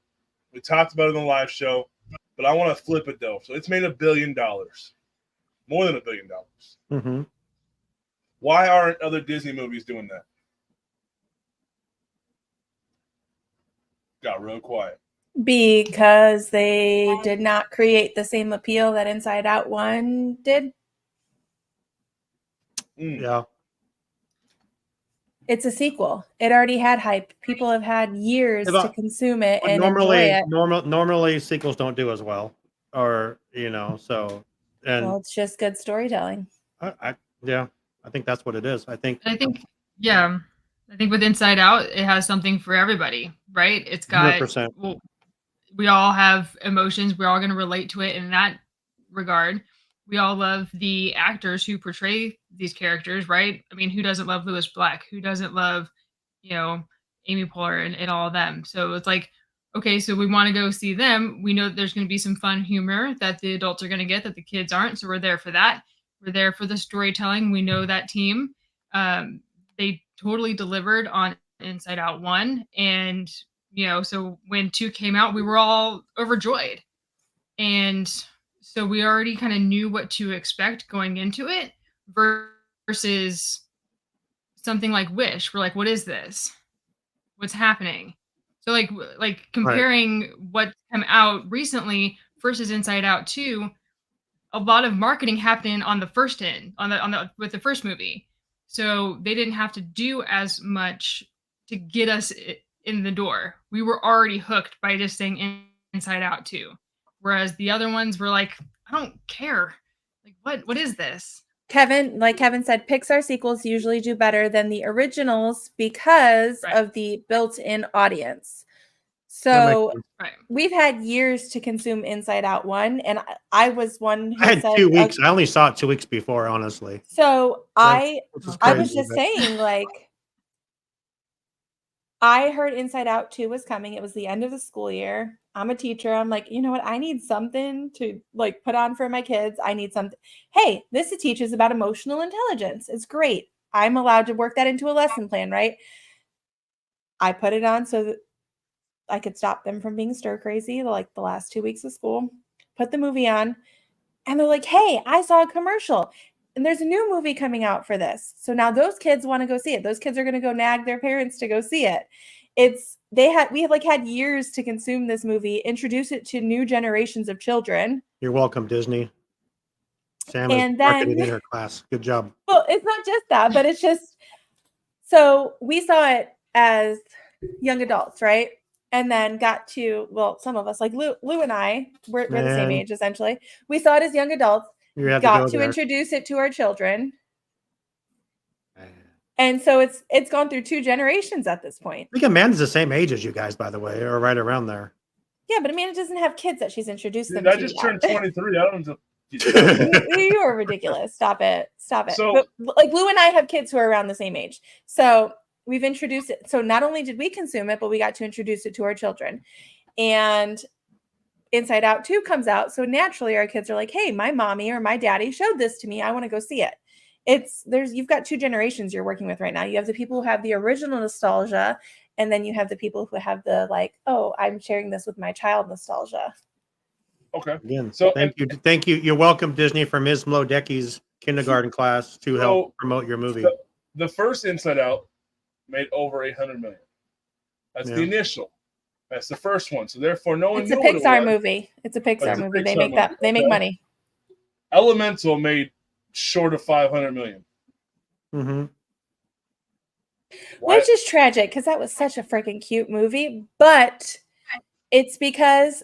we talked about it on the live show, but I want to flip it though. So it's made $1 billion, more than $1 billion. Mm-hmm. Why aren't other Disney movies doing that? Got real quiet. Because they did not create the same appeal that Inside Out 1 did. Yeah. It's a sequel. It already had hype. People have had years to consume it and normally, enjoy it. Normally sequels don't do as well, or so. And Well, it's just good storytelling. I think that's what it is. I think with Inside Out, it has something for everybody, right? It's got 100%. Well, we all have emotions. We're all going to relate to it in that regard. We all love the actors who portray these characters, right? I mean, who doesn't love Lewis Black? Who doesn't love, Amy Poehler and all of them? So it's like, okay, so we want to go see them. We know that there's going to be some fun humor that the adults are going to get that the kids aren't. So we're there for that. We're there for the storytelling. We know that team. They totally delivered on Inside Out 1. And, so when 2 came out, we were all overjoyed. And so we already kind of knew what to expect going into it versus something like Wish. We're like, what is this? What's happening? So like comparing what's come out recently versus Inside Out 2, a lot of marketing happened on the first with the first movie. So they didn't have to do as much to get us in the door. We were already hooked by just saying Inside Out 2. Whereas the other ones were like, I don't care. Like, what is this? Kevin said, Pixar sequels usually do better than the originals because of the built-in audience. So we've had years to consume Inside Out 1, and I was one who had said 2 weeks. I only saw it 2 weeks before, honestly. So I was just saying, I heard Inside Out 2 was coming. It was the end of the school year. I'm a teacher. I'm like, you know what? I need something to put on for my kids. I need something. Hey, this teaches about emotional intelligence. It's great. I'm allowed to work that into a lesson plan, right? I put it on so that I could stop them from being stir crazy, the last 2 weeks of school. Put the movie on, and they're like, hey, I saw a commercial. And there's a new movie coming out for this. So now those kids want to go see it. Those kids are going to go nag their parents to go see it. We have had years to consume this movie, introduce it to new generations of children. You're welcome, Disney. Sam is And marketing then- in her class. Good job. Well, it's not just that, but it's just so we saw it as young adults, right? And then got to, well, some of us, like Lou and I, we're the same Man. age essentially. We saw it as young adults, You have got to go to there. introduce it to our children. And so it's gone through 2 generations at this point. I think Amanda's the same age as you guys, by the way, or right around there. Yeah, but Amanda doesn't have kids that she's introduced them Dude, I to. just yet. turned 23. I don't know. You are ridiculous. Stop it. Stop it. So- But like Lou and I have kids who are around the same age. So we've introduced it. So not only did we consume it, but we got to introduce it to our children. And Inside Out 2 comes out. So naturally our kids are like, hey, my mommy or my daddy showed this to me. I want to go see it. You've got 2 generations you're working with right now. You have the people who have the original nostalgia, and then you have the people who have the like, oh, I'm sharing this with my child nostalgia. Okay. Again, So- thank you. You're welcome, Disney, from Ms. Mlodecki's kindergarten class to help promote your movie. The first Inside Out made over 800 million. That's the Yeah. initial. That's the first one. So therefore, no one It's a knew what it Pixar was. movie. It's a Pixar It's a movie. They Pixar make that. movie. They make Okay. money. Elemental made short of 500 million. Mm-hmm. Why- Which is tragic because that was such a freaking cute movie. But it's because,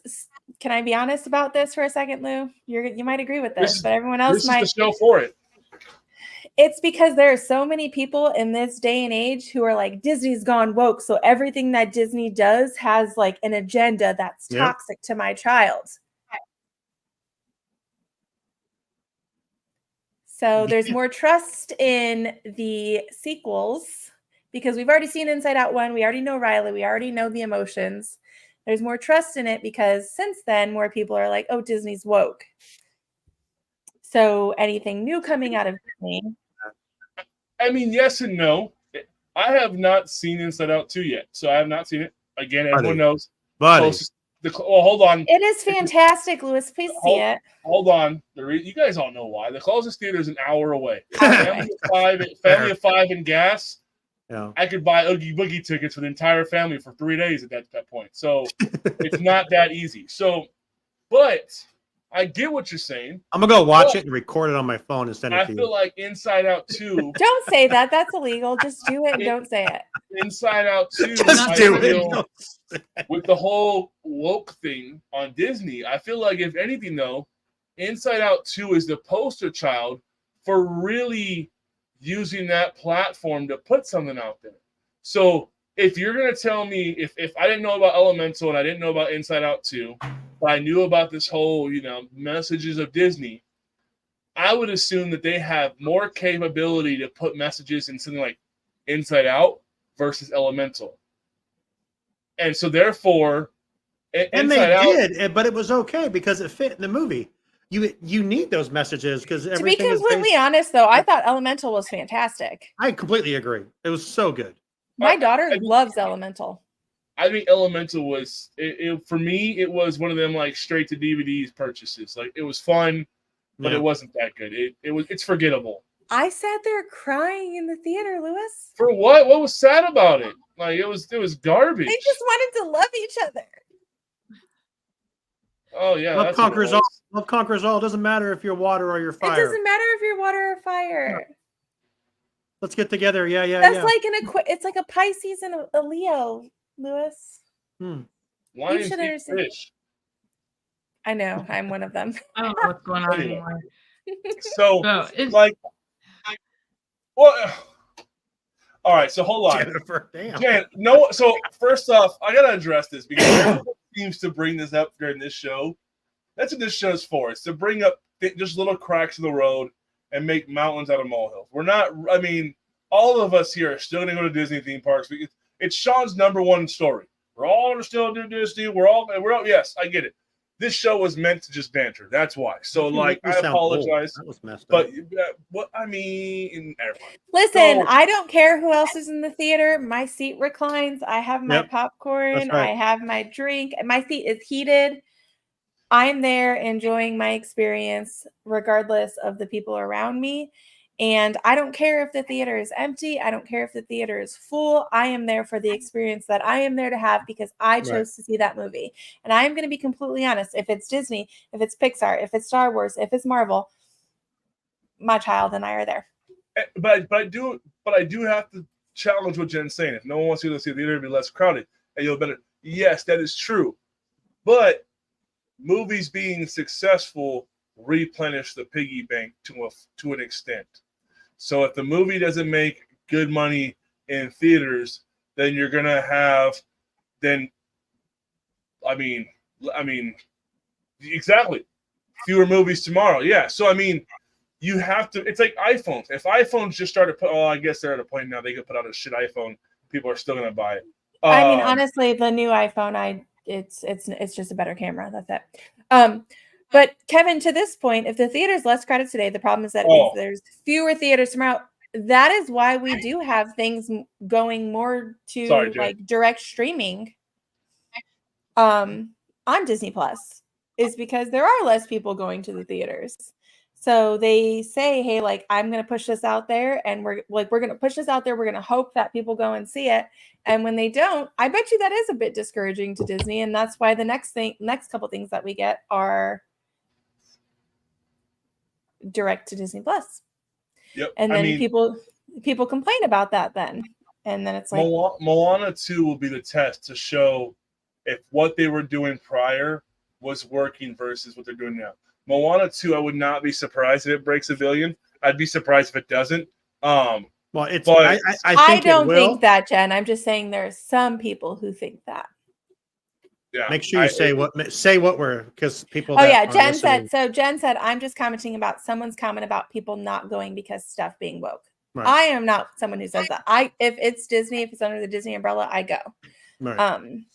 can I be honest about this for a second, Lou? You might agree with this, This is- but everyone else this might. is the show for it. It's because there are so many people in this day and age who are like, Disney's gone woke. So everything that Disney does has like an agenda that's Yep. toxic to my child. So there's more trust in the sequels because we've already seen Inside Out 1. We already know Riley. We already know the emotions. There's more trust in it because since then, more people are like, oh, Disney's woke. So anything new coming out of Disney. I mean, yes and no. I have not seen Inside Out 2 yet, so I have not seen it. Again, everyone Buddy. knows. Buddy, Closest- well, hold on. It is fantastic, Louis. Please see it. Hold on. You guys all know why. The closest theater is an hour away. Anyway. Family of 5 and gas. yeah. I could buy Oogie Boogie tickets for the entire family for 3 days at that point. So it's not that easy. So, but I get what you're saying. I'm gonna go watch Well, it and record it on my phone and send it I to feel you. like Inside Out 2, Don't say that. That's illegal. Just do it and don't say it. Inside Out 2, Just I do feel, it. with the whole woke thing on Disney, I feel like if anything though, Inside Out 2 is the poster child for really using that platform to put something out there. So if you're gonna tell me if I didn't know about Elemental and I didn't know about Inside Out 2, but I knew about this whole, messages of Disney, I would assume that they have more capability to put messages in something like Inside Out versus Elemental. And so therefore, And Inside they Out, did, but it was okay because it fit in the movie. You need those messages because To be everything is completely based. honest, though, I thought Elemental was fantastic. I completely agree. It was so good. My daughter I- loves Elemental. I think Elemental was for me. It was one of them like straight to DVDs purchases. Like it was fun, but Yeah. it wasn't that good. It's forgettable. I sat there crying in the theater, Lewis. For what? What was sad about it? Like it was garbage. They just wanted to love each other. Oh yeah, Love that's what it conquers all. was. Love conquers all. It doesn't matter if you're water or you're It fire. doesn't matter if you're water or fire. Let's get together. Yeah, yeah, That's yeah. like it's like a Pisces and a Leo, Lewis. Lions should eat understand. fish. I know, I'm one of them. I don't know what's going on Anyway. anymore. So So it's like, well, all right. So hold on. Jennifer, damn. Jan, no. So first off, I gotta address this because everyone seems to bring this up during this show. That's what this show's for. It's to bring up just little cracks in the road and make mountains out of molehills. We're not. I mean, all of us here are still gonna go to Disney theme parks. It's Sean's #1 story. We're all gonna still do Disney. We're all. Yes, I get it. This show was meant to just banter. That's why. So like, You I sound old. apologize. That was messed up. But what I mean, everyone. Listen, So- I don't care who else is in the theater. My seat reclines. I have my Yep, popcorn. that's right. I have my drink. My seat is heated. I'm there enjoying my experience regardless of the people around me. And I don't care if the theater is empty. I don't care if the theater is full. I am there for the experience that I am there to have because I chose Right. to see that movie. And I am going to be completely honest. If it's Disney, if it's Pixar, if it's Star Wars, if it's Marvel, my child and I are there. But I do have to challenge what Jen's saying. If no one wants to go see the theater, it'll be less crowded, and you'll better. Yes, that is true. But movies being successful replenish the piggy bank to an extent. So if the movie doesn't make good money in theaters, then you're gonna have exactly fewer movies tomorrow. Yeah. So I mean, you have to. It's like iPhones. If iPhones just started I guess they're at a point now they could put out a shit iPhone. People are still gonna buy it. I mean, honestly, the new iPhone, it's just a better camera. That's it. But Kevin, to this point, if the theater's less crowded today, the problem is that there's fewer theaters tomorrow. That is why we do have things going more to like direct streaming on Disney Plus, is because there are less people going to the theaters. So they say, hey, like, I'm going to push this out there, and we're going to push this out there. We're going to hope that people go and see it. And when they don't, I bet you that is a bit discouraging to Disney. And that's why the next couple things that we get are direct to Disney Plus. Yep. And then people complain about that then. And then it's like Moana 2 will be the test to show if what they were doing prior was working versus what they're doing now. Moana 2, I would not be surprised if it breaks $1 billion. I'd be surprised if it doesn't. I don't think that, Jen. I'm just saying there are some people who think that. Yeah. Make sure you say what we're, because people. Oh yeah, Jen said. So Jen said, I'm just commenting about someone's comment about people not going because stuff being woke. Right. I am not someone who says that. If it's Disney, if it's under the Disney umbrella, I go. Right.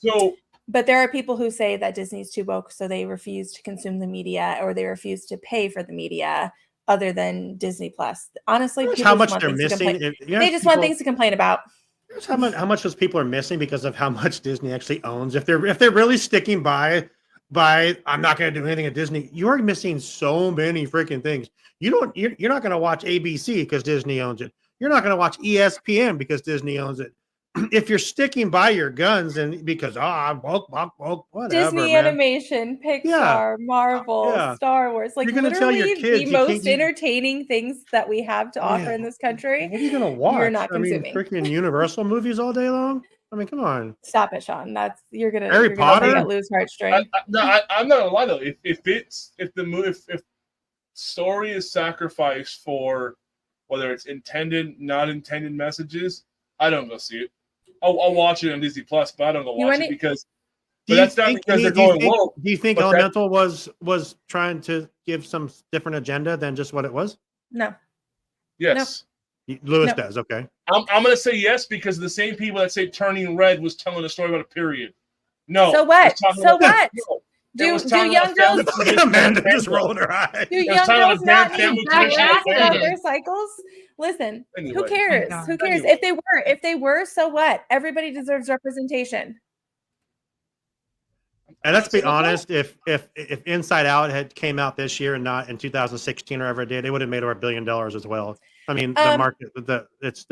But there are people who say that Disney's too woke, so they refuse to consume the media, or they refuse to pay for the media other than Disney Plus. Honestly, how much they're missing. They just want things to complain about. How much those people are missing because of how much Disney actually owns. If they're really sticking by I'm not going to do anything at Disney, you are missing so many freaking things. You're not going to watch ABC because Disney owns it. You're not going to watch ESPN because Disney owns it. If you're sticking by your guns and because I'm woke, whatever. Disney Animation, Pixar, Marvel, Star Wars, like you're literally tell your kids, the most entertaining things that we have to offer in this country. What are you gonna watch? You're not consuming. Freaking Universal movies all day long. I mean, come on. Stop it, Sean. You're gonna Harry Potter. Lose heartstring. I'm not gonna lie though. If story is sacrificed for whether it's intended, not intended messages, I don't go see it. I'll watch it on Disney Plus, but I don't go watch it because. But that's not because they're going woke. Do you think Elemental was trying to give some different agenda than just what it was? No. Yes. No. Lewis does. Okay. I'm going to say yes because the same people that say Turning Red was telling a story about a period. No. So what? So what? Do young girls? Look at Amanda just rolling her eye. Do young girls not need their cycles? Listen, who cares? Who cares? If they were, so what? Everybody deserves representation. And let's be honest, if Inside Out had came out this year and not in 2016 or ever it did, it would have made over $1 billion as well. I mean, the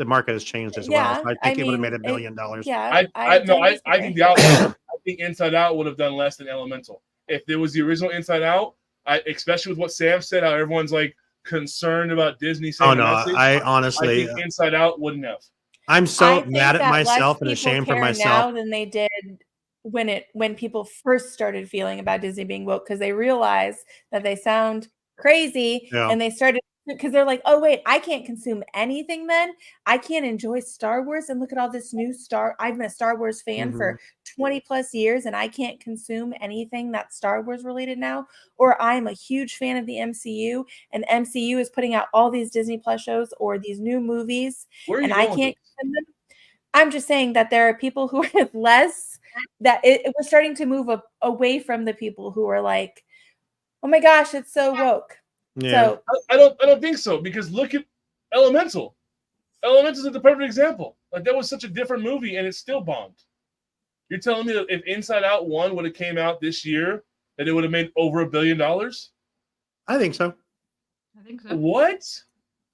market has changed as well. So I think it would have made $1 billion. Yeah, I think the outcome. I think Inside Out would have done less than Elemental. If there was the original Inside Out, especially with what Sam said, how everyone's like concerned about Disney saying I honestly think Inside Out wouldn't have. I'm so mad at myself and ashamed for myself now than they did when people first started feeling about Disney being woke, because they realized that they sound crazy and they started, because they're like, oh wait, I can't consume anything then. I can't enjoy Star Wars and look at all this new I've been a Star Wars fan for 20 plus years and I can't consume anything that's Star Wars related now. Or I'm a huge fan of the MCU and MCU is putting out all these Disney Plus shows or these new movies and I can't consume them. I'm just saying that there are people who are less, that we're starting to move away from the people who are like, oh my gosh, it's so woke. Yeah. So I don't think so, because look at Elemental. Elemental is the perfect example. Like, that was such a different movie and it still bombed. You're telling me that if Inside Out 1 would have came out this year, that it would have made over $1 billion? I think so. What?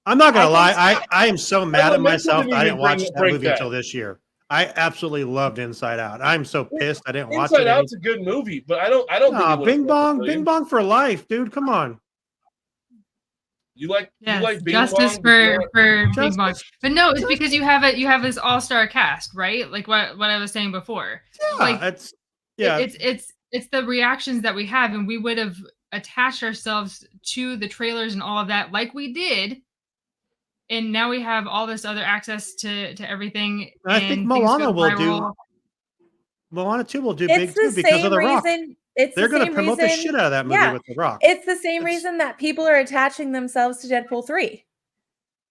I'm not gonna lie. I am so mad at myself. I didn't watch that movie until this year. I absolutely loved Inside Out. I'm so pissed I didn't watch it. Inside Out's a good movie, but I don't think Bing Bong for life, dude. Come on. You like Bing justice Bong, but you for know Bing Bong. But no, it's because you have this all-star cast, right? Like what I was saying before. Like it's the reactions that we have, and we would have attached ourselves to the trailers and all of that, like we did. And now we have all this other access to everything. I think Moana will do. Moana 2 will do big too because of The Rock. They're going to promote the shit out of that movie with The Rock. It's the same reason that people are attaching themselves to Deadpool 3.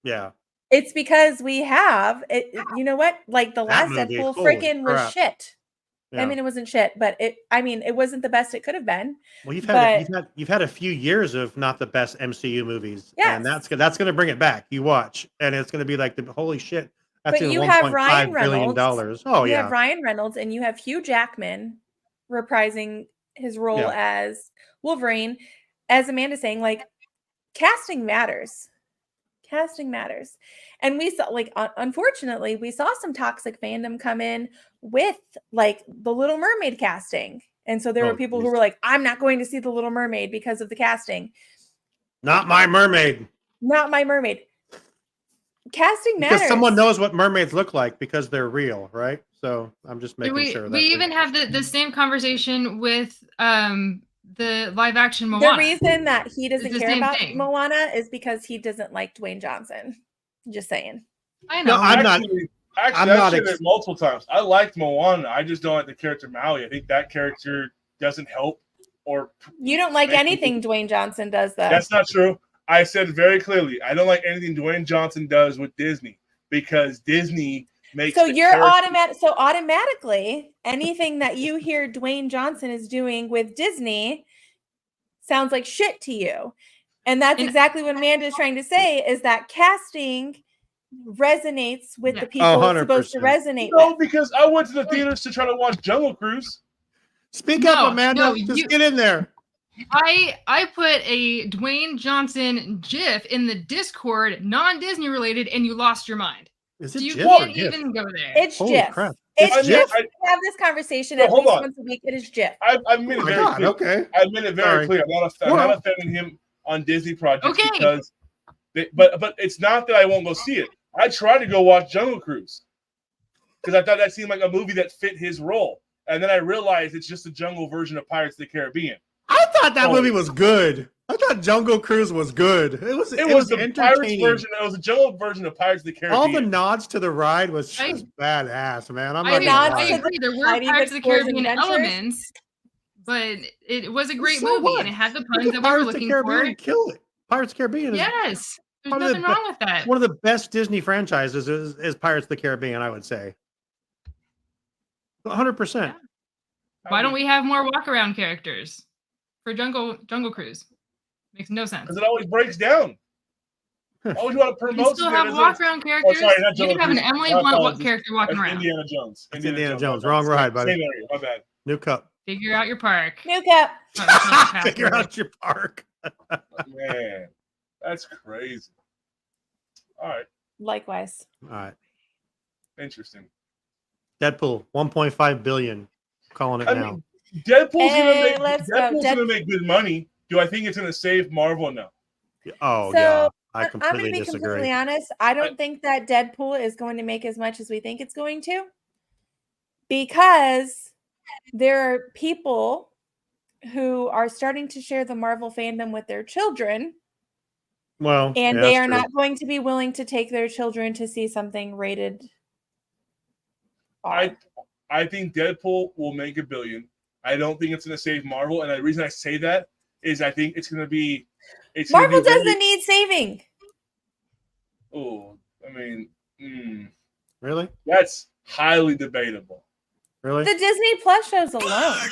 Yeah. It's because we have it. You know what? Like the last Deadpool freaking was shit. Yeah. I mean, it wasn't shit, but it wasn't the best it could have been. Well, you've had a few years of not the best MCU movies, and that's going to bring it back. You watch, and it's going to be like the holy shit. That's but you have Ryan Reynolds. Oh, you have Ryan Reynolds, and you have Hugh Jackman reprising his role as Wolverine. As Amanda's saying, like casting matters. Casting matters. And we saw, like, unfortunately, we saw some toxic fandom come in with like the Little Mermaid casting. And so there were people who were like, I'm not going to see the Little Mermaid because of the casting. Not my mermaid. Not my mermaid. Casting matters. Because someone knows what mermaids look like because they're real, right? So I'm just making sure that we even have the same conversation with the live action Moana. The reason that he doesn't care about Moana is because he doesn't like Dwayne Johnson. Just saying. I know. No, I'm not. I've said it multiple times. I liked Moana. I just don't like the character Maui. I think that character doesn't help. Or you don't like anything Dwayne Johnson does, though. That's not true. I said very clearly, I don't like anything Dwayne Johnson does with Disney because Disney makes. So you're automatic. So automatically, anything that you hear Dwayne Johnson is doing with Disney sounds like shit to you, and that's exactly what Amanda is trying to say. Is that casting resonates with the people it's supposed to resonate with? No, because I went to the theaters to try to watch Jungle Cruise. Speak up, Amanda. Just get in there. I put a Dwayne Johnson GIF in the Discord, non-Disney related, and you lost your mind. Is it so you GIF can't even go there. It's Holy GIF. crap. It's GIF. We have this conversation at least once a week. It is GIF. I made it very clear. Okay. I made it very clear. I'm not offending him on Disney projects because, but it's not that I won't go see it. I tried to go watch Jungle Cruise because I thought that seemed like a movie that fit his role, and then I realized it's just a jungle version of Pirates of the Caribbean. I thought that movie was good. I thought Jungle Cruise was good. It was the Pirates version. It was a jungle version of Pirates of the Caribbean. All the nods to the ride was just badass, man. I agree. There were Pirates of the Caribbean elements, but it was a great movie, and it had the puns that we were looking for. Kill it. Pirates of the Caribbean. Yes, there's nothing wrong with that. One of the best Disney franchises is Pirates of the Caribbean, I would say. 100%. Why don't we have more walk-around characters for Jungle Cruise? Makes no sense. Because it always breaks down. Always want to promote. You still have walk-around characters. You can have an Emily Blunt character walking around. Indiana Jones. Indiana Jones. Wrong ride, buddy. Same area. My bad. New cup. Figure out your park. New cup. Figure out your park. Man, that's crazy. All right. Likewise. All right. Interesting. Deadpool, 1.5 billion. Calling it now. Deadpool's gonna make good money. Do I think it's gonna save Marvel? No. Oh, yeah. I completely I'm gonna be disagree. completely honest. I don't think that Deadpool is going to make as much as we think it's going to, because there are people who are starting to share the Marvel fandom with their children. Well, and they are not going to be willing to take their children to see something rated R. I think Deadpool will make $1 billion. I don't think it's going to save Marvel, and the reason I say that is I think it's going to be. Marvel doesn't need saving. Oh, I mean, really? That's highly debatable. Really? The Disney Plus shows alone.